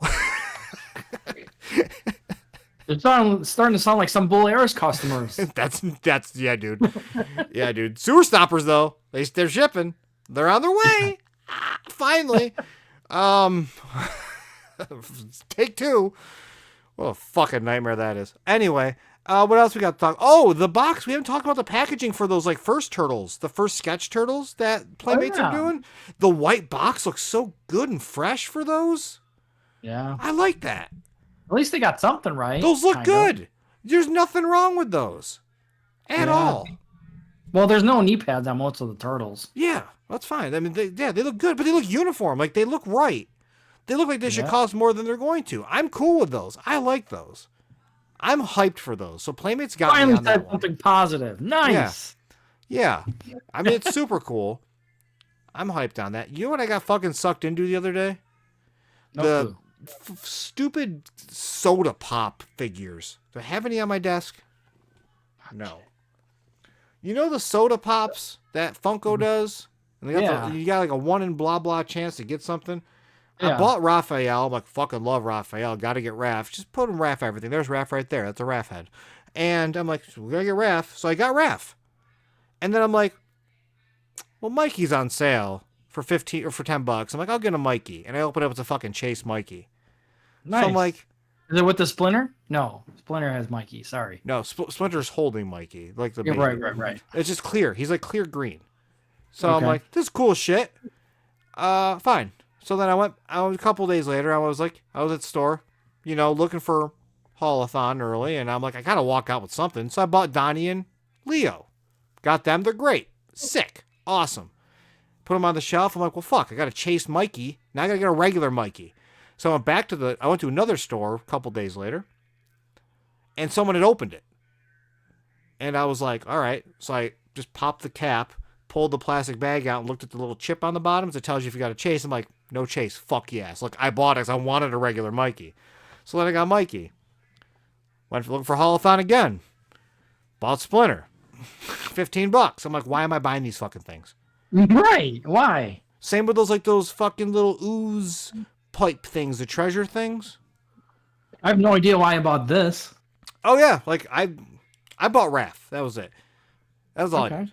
They're starting to sound like some Bull Air's customers. that's yeah, dude. Yeah, dude. Sewer stoppers though. They're shipping. They're on their way. Finally. Take 2. What a fucking nightmare that is. Anyway, what else we got to talk? Oh, the box. We haven't talked about the packaging for those like first turtles, the first sketch turtles that Playmates are doing. The white box looks so good and fresh for those. Yeah. I like that. At least they got something right. Those look good. There's nothing wrong with those at all. Well, there's no knee pads on most of the turtles. Yeah, that's fine. I mean, they look good, but they look uniform. Like, they look right. They look like they should cost more than they're going to. I'm cool with those. I like those. I'm hyped for those. So Playmates got me on that one. Something positive. Nice. Yeah. I mean, it's super cool. I'm hyped on that. You know what I got fucking sucked into the other day? The stupid soda pop figures. Do I have any on my desk? No. You know the soda pops that Funko does? And they got Yeah. you got like a 1 in blah blah chance to get something. I Yeah. bought Raphael. I'm like, fucking love Raphael. Got to get Raph. Just put him Raph everything. There's Raph right there. That's a Raph head. And I'm like, we gotta get Raph. So I got Raph. And then I'm like, well, Mikey's on sale for 15 or for $10. I'm like, I'll get a Mikey. And I open it up, it's a fucking Chase Mikey. So I'm Nice. like, Is it with the Splinter? No, Splinter has Mikey. Sorry. no, Splinter's holding Mikey, like the Yeah, right, baby. right, right. It's just clear. He's like clear green. So I'm Okay. like, this is cool shit. Fine. So then a couple days later, I was at the store, looking for Haulathon early, and I'm like, I gotta walk out with something. So I bought Donnie and Leo. Got them. They're great. Sick. Awesome. Put them on the shelf. I'm like, well, fuck. I gotta chase Mikey. Now I gotta get a regular Mikey. So I went to another store a couple days later, and someone had opened it. And I was like, all right. So I just popped the cap, pulled the plastic bag out, and looked at the little chip on the bottom that tells you if you got a chase. I'm like, no chase. Fuck yes. Look, I bought it because I wanted a regular Mikey. So then I got Mikey. Went looking for Haulathon again. Bought Splinter. $15. I'm like, why am I buying these fucking things? Right. Why? Same with those fucking little ooze pipe things, the treasure things. I have no idea why I bought this. Oh yeah, like I bought Raph. That was it. That was all I did.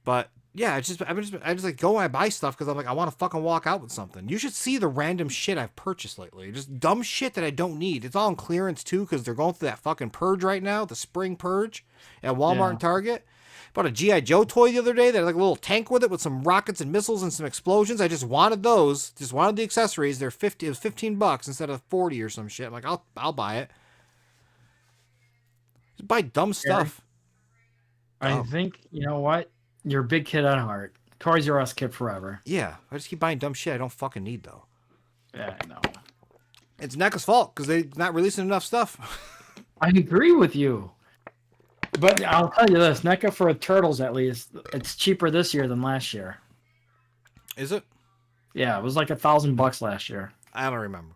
But yeah, I just like go and I buy stuff because I'm like I want to fucking walk out with something. You should see the random shit I've purchased lately. Just dumb shit that I don't need. It's all on clearance too because they're going through that fucking purge right now, the spring purge at Walmart and Target. Bought a G.I. Joe toy the other day that had like a little tank with it with some rockets and missiles and some explosions. I just wanted those. Just wanted the accessories. It was $15 instead of 40 or some shit. I'm like, I'll buy it. Just buy dumb stuff. I think, you know what? You're a big kid at heart. Toys R Us kid forever. Yeah, I just keep buying dumb shit I don't fucking need though. Yeah, I know. It's NECA's fault because they're not releasing enough stuff. I agree with you. But I'll tell you this, NECA for Turtles at least, it's cheaper this year than last year. Is it? Yeah, it was like $1,000 last year. I don't remember.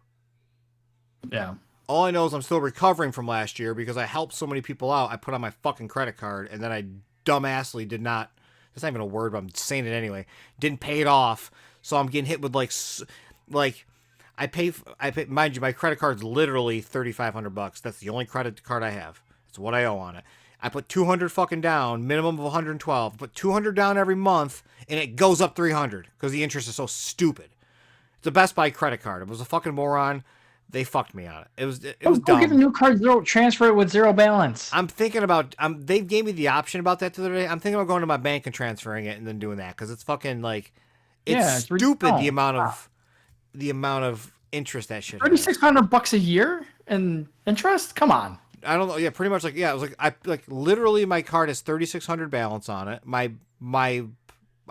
Yeah. All I know is I'm still recovering from last year because I helped so many people out. I put on my fucking credit card and then I dumbassly did not. That's not even a word, but I'm saying it anyway. Didn't pay it off, so I'm getting hit with like I pay. Mind you, my credit card's literally $3,500. That's the only credit card I have. That's what I owe on it. I put 200 fucking down, minimum of 112. Put 200 down every month, and it goes up 300 because the interest is so stupid. It's a Best Buy credit card. It was a fucking moron. They fucked me on it. It was Go dumb. get a new card, transfer it with zero balance. I'm thinking about. They gave me the option about that the other day. I'm thinking about going to my bank and transferring it and then doing that because it's fucking like, it's stupid the amount of interest that shit. $3,600 a year in interest? Come on. I don't know. Yeah, pretty much it was like literally my card has 3,600 balance on it. I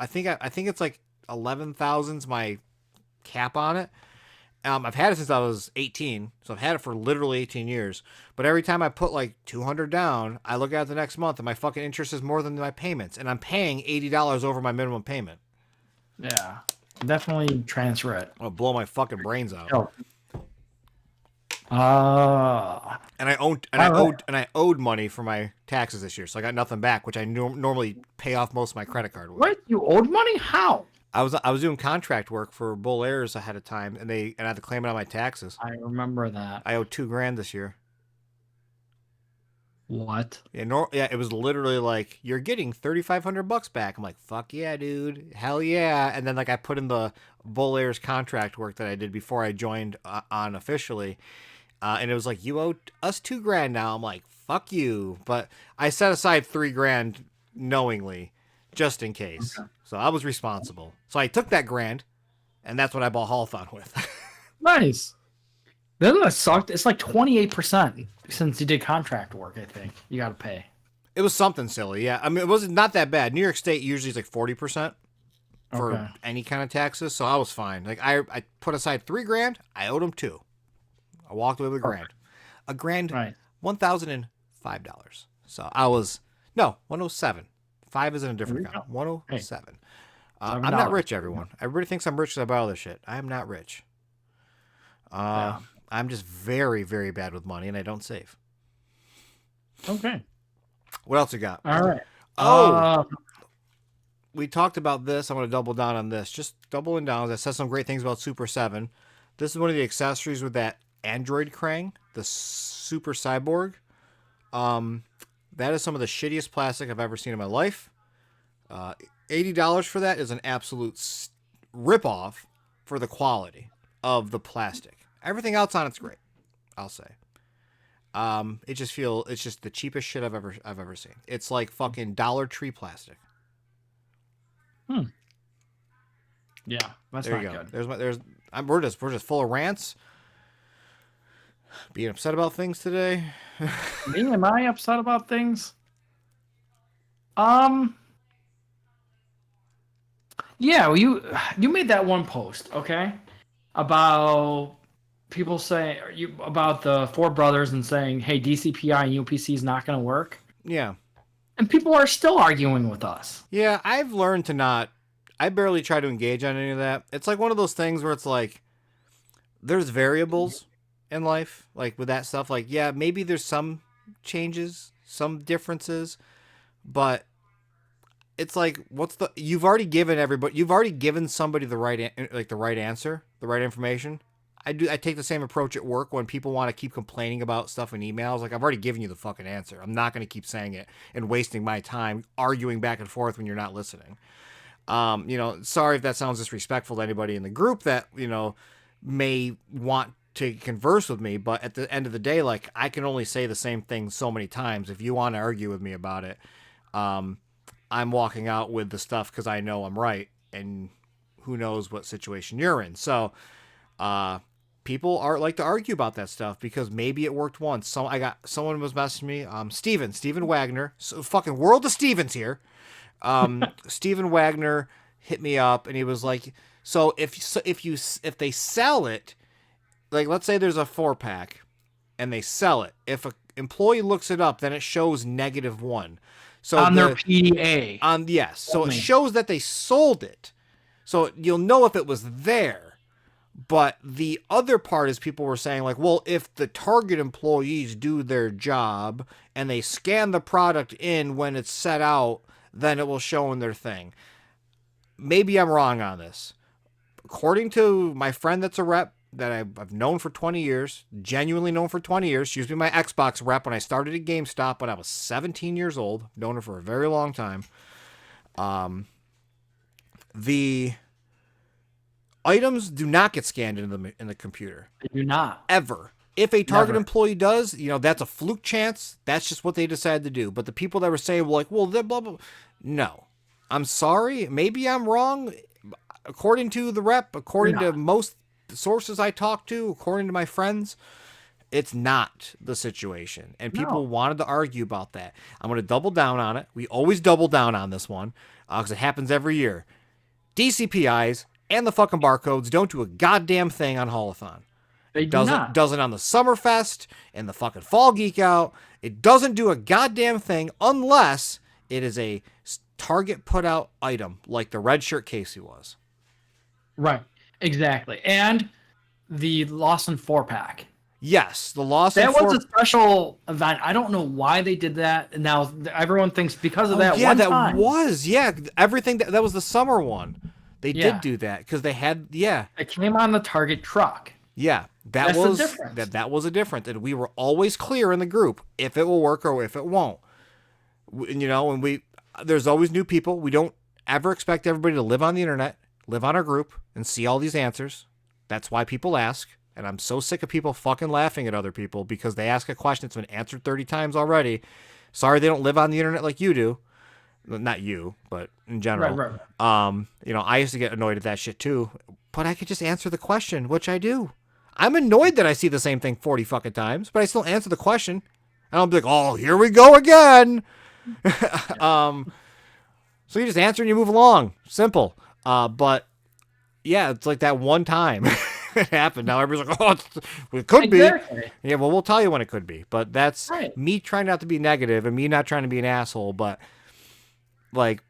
think it's like 11,000's my cap on it. I've had it since I was 18, so I've had it for literally 18 years. But every time I put like 200 down, I look at it the next month and my fucking interest is more than my payments, and I'm paying $80 over my minimum payment. Yeah, definitely transfer it. I'll blow my fucking brains out. Oh. And I owed money for my taxes this year, so I got nothing back, which I normally pay off most of my credit card with. What? You owed money? How? I was doing contract work for Bull Airs ahead of time, and I had to claim it on my taxes. I remember that. I owed $2,000 this year. What? Yeah, it was literally like, you're getting $3,500 back. I'm like, fuck yeah, dude, hell yeah. And then like I put in the Bull Airs contract work that I did before I joined on officially, and it was like, you owe us $2,000 now. I'm like, fuck you, but I set aside $3,000 knowingly, just in case. Okay. So I was responsible. So I took that $1,000, and that's what I bought Haulathon with. Nice. Doesn't that suck? It's like 28% since you did contract work, I think. You got to pay. It was something silly, yeah. I mean, it wasn't not that bad. New York State usually is like 40% for any kind of taxes, so I was fine. Like I put aside $3,000. I owed them $2,000. I walked away with $1,000. $1,000, right. $1,005. So I was 107. 5 is in a different account. 107. Hey. I'm not rich, everyone. Everybody thinks I'm rich because I buy all this shit. I am not rich. I'm just very, very bad with money, and I don't save. Okay. What else you got? All right. we talked about this. I'm going to double down on this. Just doubling down. I said some great things about Super 7. This is one of the accessories with that Android Krang, the Super Cyborg. That is some of the shittiest plastic I've ever seen in my life. $80 for that is an absolute ripoff for the quality of the plastic. Everything else on it's great, I'll say. It's just the cheapest shit I've ever seen. It's like fucking Dollar Tree plastic. Yeah, that's there not you go. good. We're just full of rants. Being upset about things today. Me, am I upset about things? Yeah, well, you made that one post, okay, about people saying about the four brothers and saying, "Hey, DCPI and UPC is not going to work," Yeah. and people are still arguing with us. Yeah, I've learned to not. I barely try to engage on any of that. It's like one of those things where it's like, there's variables in life, like with that stuff. Like, yeah, maybe there's some changes, some differences, but it's like, you've already given somebody the right, the right answer, the right information. I take the same approach at work when people want to keep complaining about stuff in emails. Like, I've already given you the fucking answer. I'm not going to keep saying it and wasting my time arguing back and forth when you're not listening. Sorry if that sounds disrespectful to anybody in the group that, may want to converse with me, but at the end of the day, like, I can only say the same thing so many times. If you want to argue with me about it, I'm walking out with the stuff because I know I'm right, and who knows what situation you're in. So, people like to argue about that stuff because maybe it worked once. So someone was messaging me, Steven Wagner, so fucking world of Stevens here. Steven Wagner hit me up and he was like, so if they sell it, like, let's say there's a 4-pack and they sell it. If an employee looks it up, then it shows -1. So on their PDA. Yes. So it shows that they sold it. So you'll know if it was there. But the other part is people were saying, like, well, if the Target employees do their job and they scan the product in when it's set out, then it will show in their thing. Maybe I'm wrong on this. According to my friend that's a rep that I've known for 20 years, genuinely known for 20 years, she used to be my Xbox rep when I started at GameStop when I was 17 years old. Known her for a very long time. The items do not get scanned in the computer. They do not. Ever. If a Target employee does, that's a fluke chance. That's just what they decided to do. But the people that were saying, they're blah, blah. No. I'm sorry. Maybe I'm wrong. According to the rep, according to most sources I talk to, according to my friends, it's not the situation. And people wanted to argue about that. I'm going to double down on it. We always double down on this one because it happens every year. DCPIs and the fucking barcodes don't do a goddamn thing on Haulathon. They do not. Doesn't on the Summerfest and the fucking Fall Geek Out. It doesn't do a goddamn thing unless it is a Target put out item like the red shirt Casey was. Right. Exactly. And the Lawson 4-pack. Yes, the Lawson. That was a special event. I don't know why they did that. And now everyone thinks because of that one time. Everything that was the summer one. They did do that because they had It came on the Target truck. Yeah, that was a difference, and we were always clear in the group if it will work or if it won't. And there's always new people. We don't ever expect everybody to live on the internet, live on our group, and see all these answers. That's why people ask, and I'm so sick of people fucking laughing at other people because they ask a question that's been answered 30 times already. Sorry, they don't live on the internet like you do. Not you, but in general. Right. I used to get annoyed at that shit too, but I could just answer the question, which I do. I'm annoyed that I see the same thing 40 fucking times, but I still answer the question. And I'll be like, oh, here we go again. So you just answer and you move along. Simple. But yeah, it's like that one time it happened. Now everybody's like, oh, it could be. Yeah, well, we'll tell you when it could be. But that's me trying not to be negative and me not trying to be an asshole. But, like,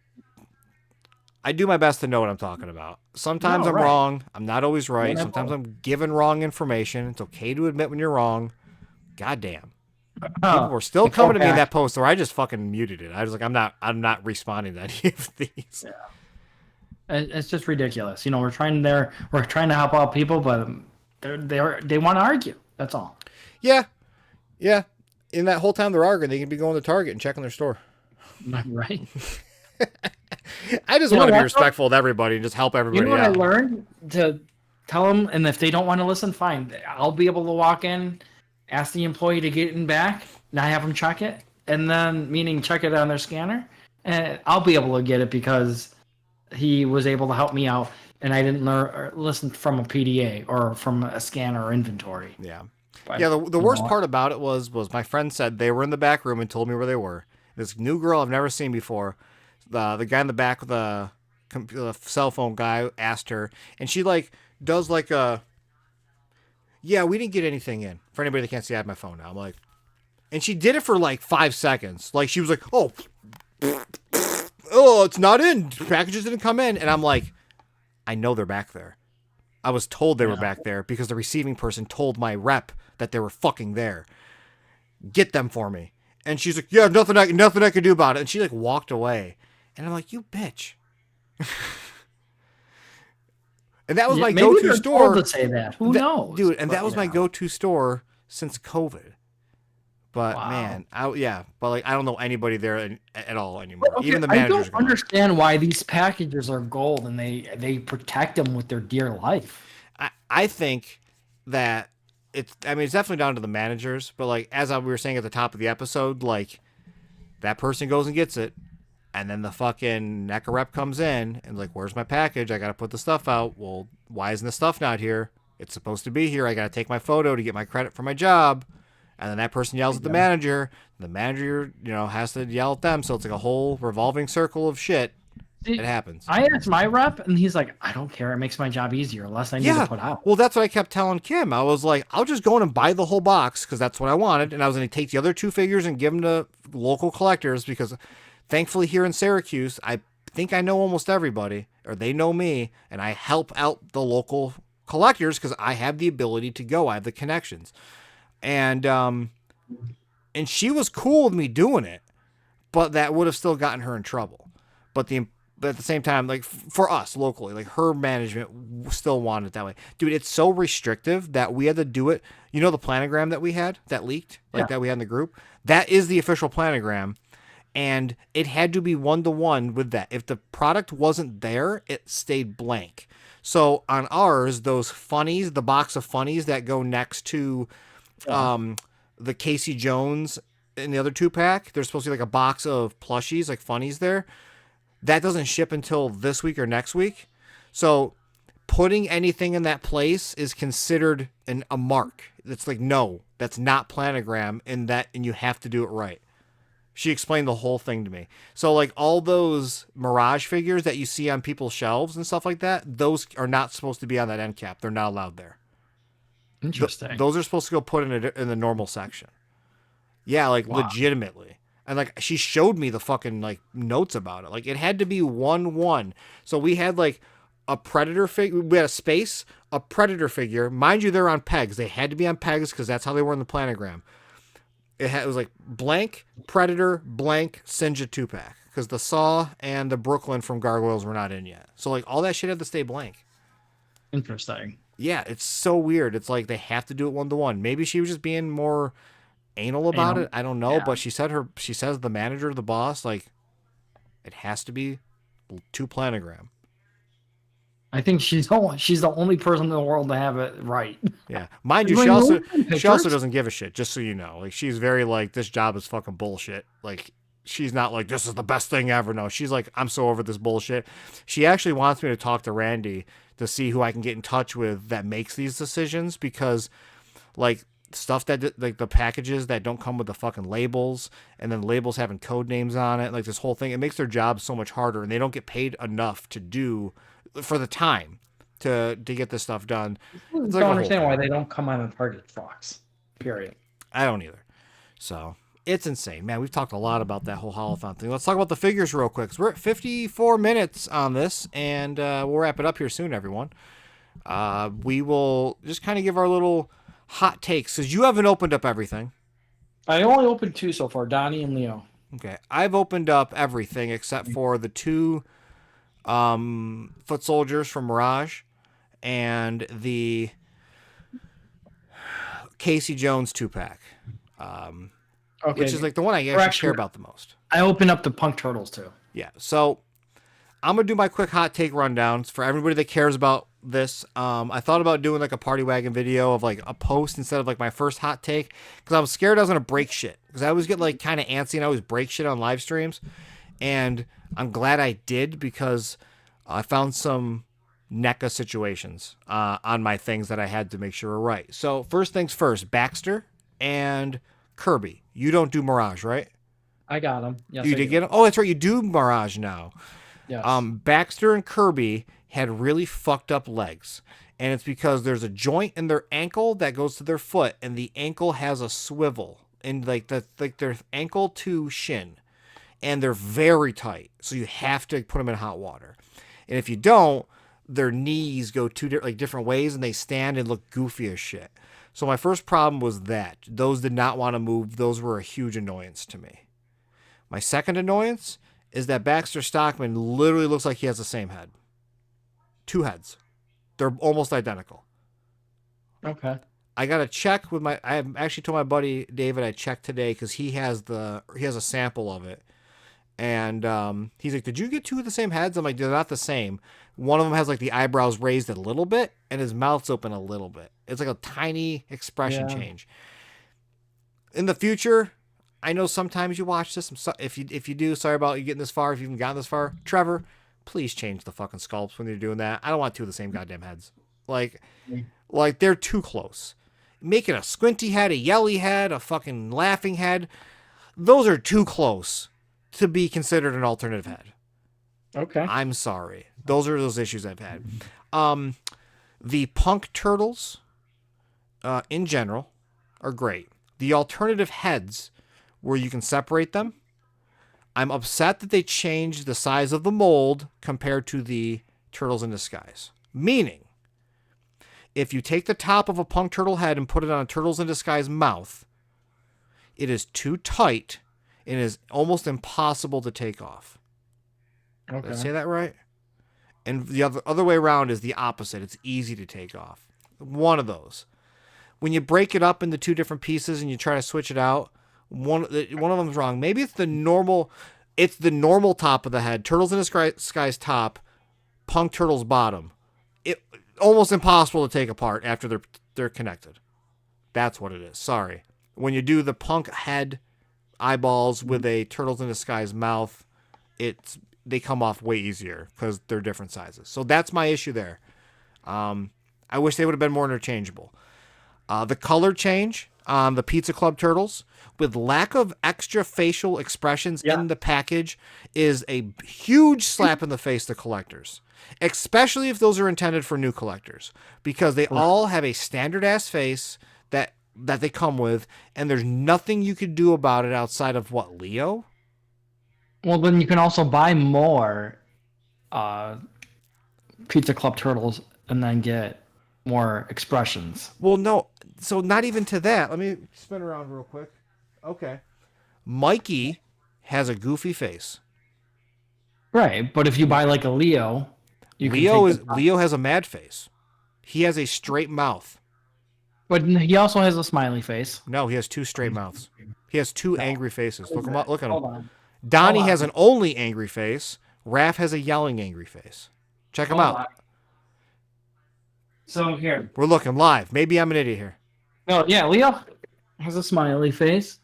I do my best to know what I'm talking about. Sometimes I'm wrong. I'm not always right. Sometimes I'm given wrong information. It's okay to admit when you're wrong. Goddamn. People Oh, were still the coming four to me in pack. that post, or I just fucking muted it. I was like, I'm not responding to any of these. It's just ridiculous. You know, we're trying to help out people, but they want to argue. That's all. Yeah, yeah. In that whole time they're arguing, they can be going to Target and checking their store. Right? I just You want know to be what, though? respectful of everybody and just help You know everybody what I out. learned? To tell them, and if they don't want to listen, fine. I'll be able to walk in, ask the employee to get it in back, and I have them check it, and then meaning check it on their scanner, and I'll be able to get it because he was able to help me out, and I didn't learn or listen from a PDA or from a scanner or inventory. Yeah. But Yeah, the you know worst what? part about it was my friend said they were in the back room and told me where they were. This new girl I've never seen before. The guy in the back with the cell phone guy asked her, and she like does like a yeah, we didn't get anything in. For anybody that can't see, I have my phone now. I'm like, and she did it for like 5 seconds. Like she was like, oh, it's not in. Packages didn't come in, and I'm like, I know they're back there. I was told they were Yeah. back there because the receiving person told my rep that they were fucking there. Get them for me. And she's like, yeah, nothing I can do about it. And she like walked away. And I'm like, you bitch. And that was Yeah, my maybe go-to they're told store. to say that. Who knows? Dude, and that But was you my know, go-to store since COVID. But wow. man, but like I don't know anybody there at all anymore. Okay, Even the I don't manager's gone. understand why these packages are gold and they protect them with their dear life. I think that it's definitely down to the managers, but like we were saying at the top of the episode, like that person goes and gets it, and then the fucking NECA rep comes in and like, where's my package? I gotta put the stuff out. Well, why isn't the stuff not here? It's supposed to be here. I gotta take my photo to get my credit for my job. And then that person yells at the Yeah. manager. The manager, has to yell at them. So it's like a whole revolving circle of shit. It See, happens. I asked my rep, and he's like, "I don't care. It makes my job easier, less I need to Yeah. put out." Well, that's what I kept telling Kim. I was like, I'll just go in and buy the whole box because that's what I wanted. And I was going to take the other two figures and give them to local collectors because thankfully here in Syracuse, I think I know almost everybody or they know me and I help out the local collectors because I have the ability to go. I have the connections. And she was cool with me doing it, but that would have still gotten her in trouble. But at the same time, like for us locally, like her management still wanted it that way. Dude, it's so restrictive that we had to do it. You know the planogram that we had that leaked, like Yeah. that we had in the group? That is the official planogram. And it had to be 1-to-1 with that. If the product wasn't there, it stayed blank. So on ours, those funnies, the box of funnies that go next to Yeah. the Casey Jones in the other 2-pack, there's supposed to be like a box of plushies, like funnies there. That doesn't ship until this week or next week. So putting anything in that place is considered a mark. It's like, no, that's not planogram and you have to do it right. She explained the whole thing to me. So like all those Mirage figures that you see on people's shelves and stuff like that, those are not supposed to be on that end cap. They're not allowed there. Interesting. Those are supposed to go put in the normal section. Yeah, like Wow. legitimately. And like she showed me the fucking like notes about it. Like it had to be 1-1. So we had like a predator figure. We had a space, a predator figure. Mind you, they're on pegs. They had to be on pegs because that's how they were in the planogram. It was like blank predator, blank Sinja 2-pack because the Saw and the Brooklyn from Gargoyles were not in yet. So like all that shit had to stay blank. Interesting. Yeah, it's so weird. It's like they have to do it 1-to-1. Maybe she was just being more anal about it. I don't know, Yeah. but she says the manager, the boss, like it has to be 2 planogram. I think she's the only person in the world to have it right. Yeah, mind you, Like, no one can she also pictures. doesn't give a shit. Just so you know, like she's very like this job is fucking bullshit. Like she's not like this is the best thing ever. No, she's like I'm so over this bullshit. She actually wants me to talk to Randy to see who I can get in touch with that makes these decisions because like stuff that like the packages that don't come with the fucking labels and then labels having code names on it, like this whole thing, it makes their job so much harder and they don't get paid enough to do for the time to get this stuff done. I It's don't like a whole understand why thing. they don't come on a Target box. Period. I don't either. So it's insane, man. We've talked a lot about that whole Haulathon thing. Let's talk about the figures real quick. 'Cause we're at 54 minutes on this, and we'll wrap it up here soon, everyone. We will just kind of give our little hot takes because you haven't opened up everything. I only opened 2 so far, Donnie and Leo. Okay, I've opened up everything except for the two foot soldiers from Mirage and the Casey Jones 2-pack, which is Okay. like the one I Or actually care actually, about the most. I opened up the Punk Turtles too. Yeah, so I'm gonna do my quick hot take rundowns for everybody that cares about this. I thought about doing like a party wagon video of like a post instead of like my first hot take because I was scared I was gonna break shit because I always get like kind of antsy and I always break shit on live streams, and I'm glad I did because I found some NECA situations on my things that I had to make sure were right. So first things first, Baxter and Kirby. You don't do Mirage, right? I got them. Yes, You I did do. get them. Oh, that's right. You do Mirage now. Yes. Baxter and Kirby had really fucked up legs. And it's because there's a joint in their ankle that goes to their foot, and the ankle has a swivel in like their ankle to shin. And they're very tight. So you have to put them in hot water. And if you don't, their knees go like different ways and they stand and look goofy as shit. So my first problem was that. Those did not want to move. Those were a huge annoyance to me. My second annoyance is that Baxter Stockman literally looks like he has the same head. Two heads. They're almost identical. Okay. I got to check with I actually told my buddy David I checked today because he has a sample of it. And he's like, did you get two of the same heads? I'm like, they're not the same. One of them has like the eyebrows raised a little bit and his mouth's open a little bit. It's like a tiny expression change. In the future, I know sometimes you watch this. If you do, sorry about you getting this far. If you even gotten this far, Trevor, please change the fucking sculpts when you're doing that. I don't want two of the same goddamn heads. Like they're too close. Making a squinty head, a yelly head, a fucking laughing head. Those are too close to be considered an alternative head. Okay. I'm sorry. Those are those issues I've had. The punk turtles, in general, are great. The alternative heads, where you can separate them, I'm upset that they changed the size of the mold compared to the Turtles in Disguise. Meaning, if you take the top of a punk turtle head and put it on a Turtles in Disguise mouth, it is too tight and is almost impossible to take off. Okay. Did I say that right? And the other way around is the opposite. It's easy to take off. One of those. When you break it up into two different pieces and you try to switch it out, one of them's wrong. Maybe it's the normal. It's the normal top of the head. Turtles in the Sky's top, Punk Turtle's bottom. It almost impossible to take apart after they're connected. That's what it is. Sorry. When you do the Punk head eyeballs with a Turtles in the Sky's mouth, they come off way easier because they're different sizes. So that's my issue there. I wish they would have been more interchangeable. The color change on the Pizza Club Turtles with lack of extra facial expressions in the package is a huge slap in the face to collectors, especially if those are intended for new collectors, because they all have a standard ass face that they come with, and there's nothing you could do about it outside of what, Leo? Well, then you can also buy more Pizza Club Turtles and then get more expressions. Well, no. So not even to that. Let me spin around real quick. Okay. Mikey has a goofy face. Right, but if you buy like a Leo, Leo has a mad face. He has a straight mouth. But he also has a smiley face. No, he has two straight mouths. He has two angry faces. Look him up. Look at him. Hold on. Donnie has an only angry face. Raph has a yelling angry face. Check him out. So here. We're looking live. Maybe I'm an idiot here. No, yeah, Leo has a smiley face.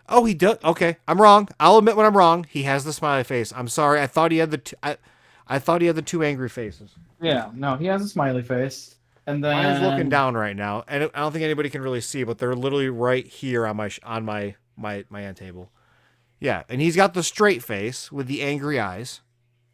Oh, he does. Okay, I'm wrong. I'll admit when I'm wrong. He has the smiley face. I'm sorry. I thought he had I thought he had the two angry faces. Yeah, no, he has a smiley face. And then Mine's looking down right now, and I don't think anybody can really see, but they're literally right here on my end table. Yeah, and he's got the straight face with the angry eyes.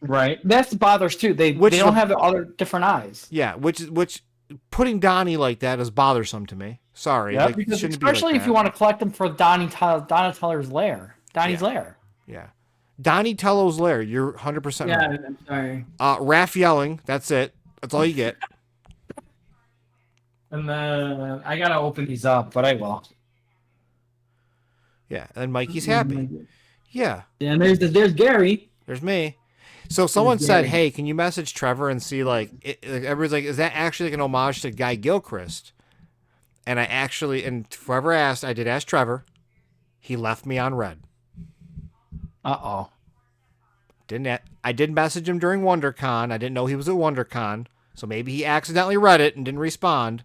Right, that's bothers too. They don't have the other different eyes. Yeah, which putting Donnie like that is bothersome to me. Sorry, Yeah, like, because be especially like if you want to collect them for Donatello's lair. Donnie's lair. Yeah. Donatello's lair. You're 100% Yeah, right. I'm sorry. Raph yelling. That's it. That's all you get. And then I gotta open these up, but I will. Yeah, and Mikey's happy. Yeah, And there's Gary. there's me. So There's someone said, Gary. "Hey, can you message Trevor and see like everybody's like, is that actually like an homage to Guy Gilchrist?" And and whoever asked, I did ask Trevor. He left me on red. Uh-oh. I did message him during WonderCon. I didn't know he was at WonderCon, so maybe he accidentally read it and didn't respond.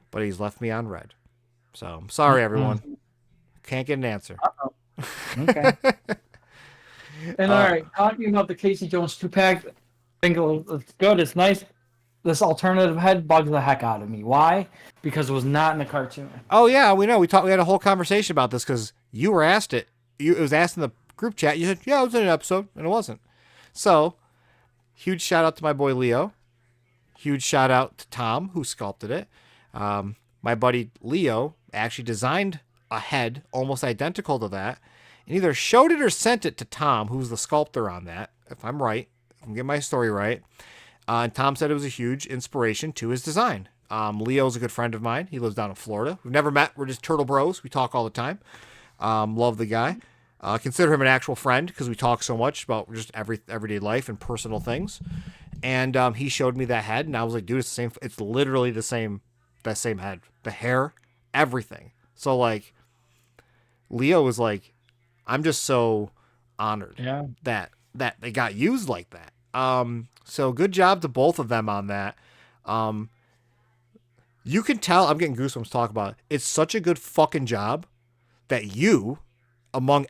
But he's left me on red. So I'm sorry, everyone. Can't get an answer. Okay. And all right, talking about the Casey Jones 2-pack, I think it's good. It's nice. This alternative head bugs the heck out of me. Why? Because it was not in the cartoon. Oh yeah, we know. We had a whole conversation about this because you were asked it. It was asked in the group chat. You said, "Yeah, it was in an episode," and it wasn't. So, huge shout out to my boy Leo. Huge shout out to Tom who sculpted it. My buddy Leo actually designed a head almost identical to that, and either showed it or sent it to Tom, who's the sculptor on that. If I'm right, if I'm getting my story right. And Tom said it was a huge inspiration to his design. Leo's a good friend of mine. He lives down in Florida. We've never met. We're just turtle bros. We talk all the time. Love the guy. Consider him an actual friend because we talk so much about just everyday life and personal things. And he showed me that head, and I was like, dude, it's the same. It's literally the same. That same head, the hair, everything. So like, Leo was like, I'm just so honored that they got used like that. So good job to both of them on that. You can tell I'm getting goosebumps talking about it. It's such a good fucking job that you, along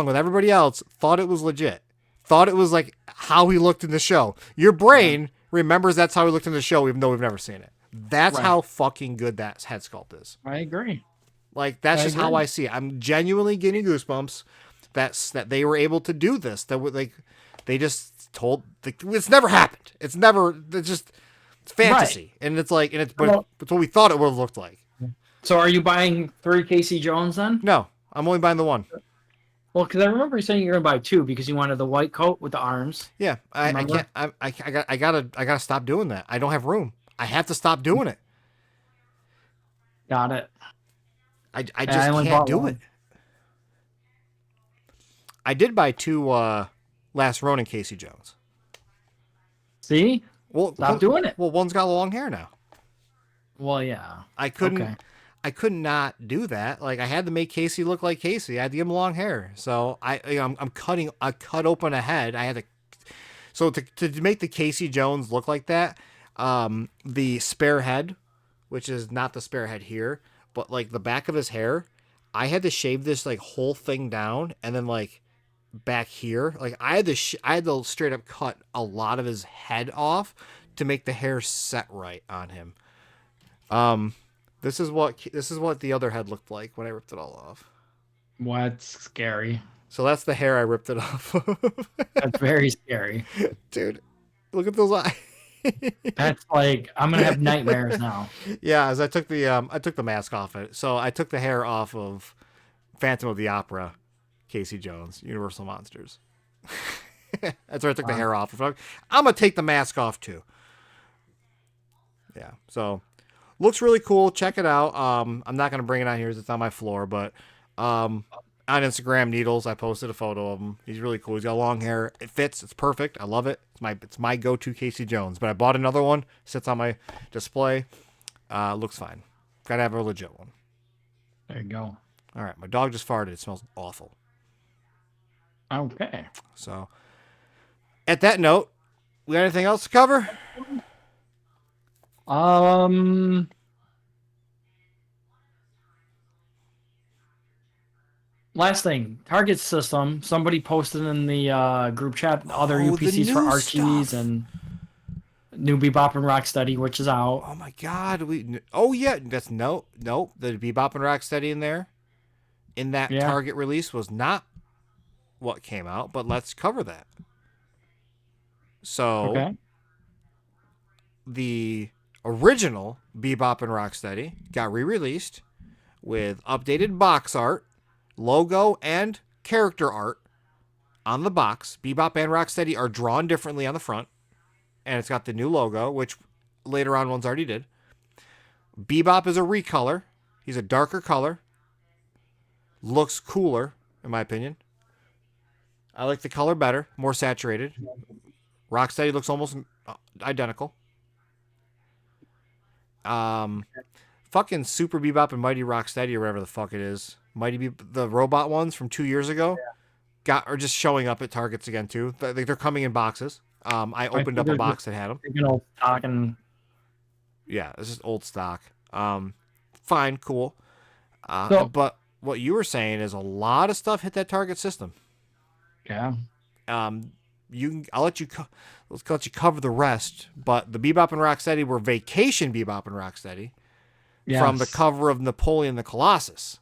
with everybody else, thought it was legit. Thought it was like how he looked in the show. Your brain remembers that's how he looked in the show, even though we've never seen it. That's how fucking good that head sculpt is. I agree. Like that's just how I see it. I'm genuinely getting goosebumps. That they were able to do this. That like they just told it's never happened. It's fantasy, and it's like it's what we thought it would have looked like. So are you buying 3 Casey Jones then? No, I'm only buying the one. Well, because I remember you saying you're gonna buy 2 because you wanted the white coat with the arms. Yeah, I can't. I gotta stop doing that. I don't have room. I have to stop doing it. Got it. I just can't do it. I did buy 2 Last Ronin Casey Jones. See? Well, stop doing it. Well, one's got long hair now. Well, yeah. I could not do that. Like I had to make Casey look like Casey. I had to give him long hair. So I'm cutting. I cut open a head. I had to. So to make the Casey Jones look like that, the spare head, which is not the spare head here, but like the back of his hair, I had to shave this like whole thing down, and then like back here, like I had to straight up cut a lot of his head off to make the hair set right on him. This is what the other head looked like when I ripped it all off. What's scary? So that's the hair I ripped it off of. That's very scary. Dude, look at those eyes. That's like I'm gonna have nightmares now. Yeah, as I took the mask off it. So I took the hair off of Phantom of the Opera, Casey Jones, Universal Monsters. That's where I took the hair off. I'm gonna take the mask off too. Yeah, so looks really cool. Check it out. I'm not gonna bring it on here because it's on my floor, but on Instagram, Needles, I posted a photo of him. He's really cool. He's got long hair. It fits. It's perfect. I love it. It's my go-to Casey Jones. But I bought another one. Sits on my display. Looks fine. Gotta have a legit one. There you go. All right. My dog just farted. It smells awful. Okay. So, at that note, we got anything else to cover? Last thing, Target system. Somebody posted in the group chat other UPCs for Archies and new Bebop and Rocksteady, which is out. Oh my God! That's no. The Bebop and Rocksteady in there, in that Target release was not what came out. But let's cover that. So, the original Bebop and Rocksteady got re-released with updated box art, logo, and character art on the box. Bebop and Rocksteady are drawn differently on the front, and it's got the new logo, which later on ones already did. Bebop is a recolor. He's a darker color. Looks cooler, in my opinion. I like the color better, more saturated. Rocksteady looks almost identical. Um, fucking Super Bebop and Mighty Rocksteady or whatever the fuck it is. The robot ones from 2 years ago are just showing up at Targets again too. They're coming in boxes. I I opened think up a they're just box that had them. taking old stock and Yeah, it's just old stock. Fine, cool. so But what you were saying is a lot of stuff hit that Target system. yeah. Um, I'll let you let's let you cover the rest. But the Bebop and Rocksteady were Vacation Bebop and Rocksteady from the Yes. cover of Napoleon the Colossus,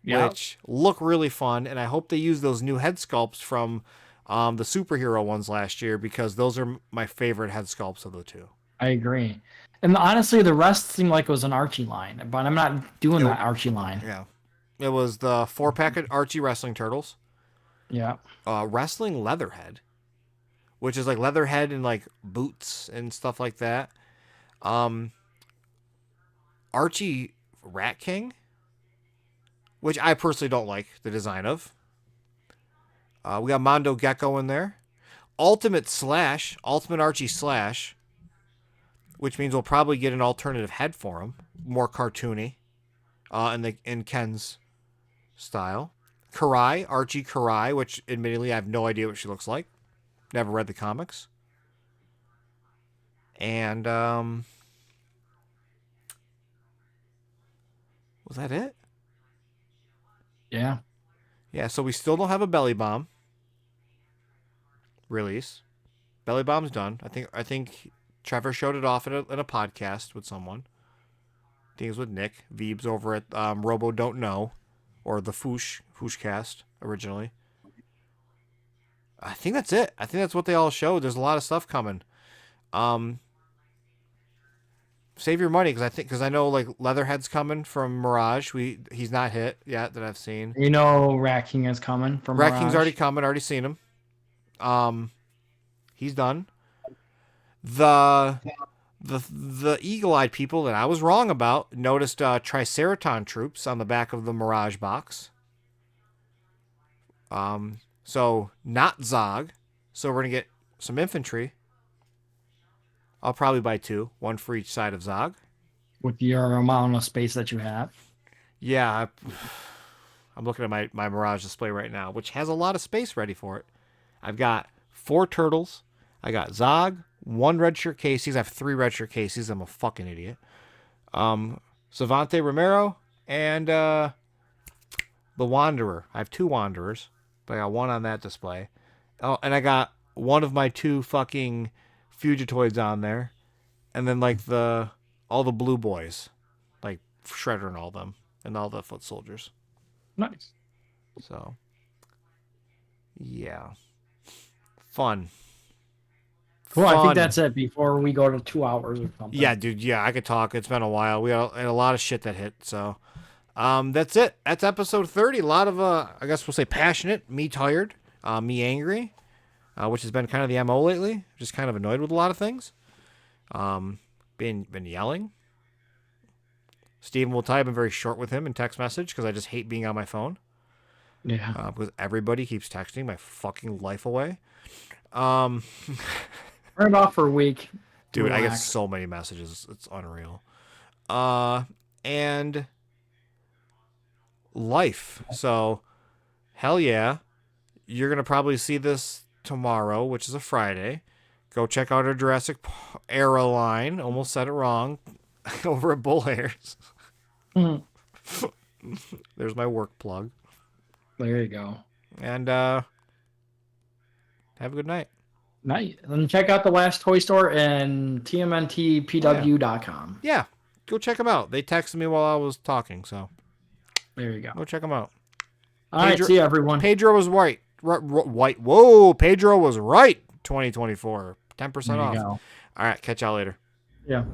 Yeah. which look really fun. And I hope they use those new head sculpts from the superhero ones last year because those are my favorite head sculpts of the two. I agree. And honestly, the rest seemed like it was an Archie line, but I'm not doing It, that Archie line. yeah, it was the 4-pack of Archie Wrestling Turtles, Yeah. Wrestling Leatherhead, which is like Leatherhead and like boots and stuff like that. Um, Archie Rat King, which I personally don't like the design of. We got Mondo Gecko in there. Ultimate Archie Slash, which means we'll probably get an alternative head for him, more cartoony, in Ken's style. Archie Karai, which admittedly I have no idea what she looks like. Never read the comics. And was that it? Yeah. Yeah, so we still don't have a Belly Bomb release. Belly Bomb's done. I think Trevor showed it off in a podcast with someone. I think it was with Nick Veebs over at Robo Don't Know, or the Fooshcast originally. I think that's it. I think that's what they all showed. There's a lot of stuff coming. Save your money because I know like Leatherhead's coming from Mirage. He's not hit yet that I've seen. You know, Rat King is coming from Rat King's Mirage. already coming. Already seen him. He's done. The eagle-eyed people that I was wrong about noticed Triceraton troops on the back of the Mirage box. So not Zog. So we're gonna get some infantry. I'll probably buy 2, one for each side of Zog. With your amount of space that you have. Yeah, I'm looking at my Mirage display right now, which has a lot of space ready for it. I've got 4 turtles. I got Zog, 1 redshirt Casey's. I have 3 redshirt Casey's. I'm a fucking idiot. Savante Romero and the Wanderer. I have 2 Wanderers, but I got 1 on that display. Oh, and I got 1 of my 2 fucking Fugitoids on there, and then like all the blue boys, like Shredder and all them, and all the foot soldiers. Nice. So, yeah, fun. Cool. I think Fun. that's it before we go to 2 hours or something. Yeah, dude. Yeah, I could talk. It's been a while. We had a lot of shit that hit. So, that's it. That's episode 30. A lot of I guess we'll say passionate. Me tired. Me angry. Which has been kind of the MO lately. Just kind of annoyed with a lot of things. Been yelling. Steven will tell you I've been very short with him in text message because I just hate being on my phone. Yeah. Because everybody keeps texting my fucking life away. Turn it off for a week. Dude, Relax. I get so many messages. It's unreal. And life. So, hell yeah. You're going to probably see this tomorrow, which is a Friday. Go check out our Jurassic Era line. Almost said it wrong. Over at Bull Hairs. There's my work plug. There you go. And have a good night. Night. And check out the last toy store and TMNTPW.com. Yeah. Go check them out. They texted me while I was talking, so there you go. Go check them out. All right, see you, everyone. Pedro was white. White. Whoa, Pedro was right. 2024. 10% off. All right, catch y'all later. Yeah.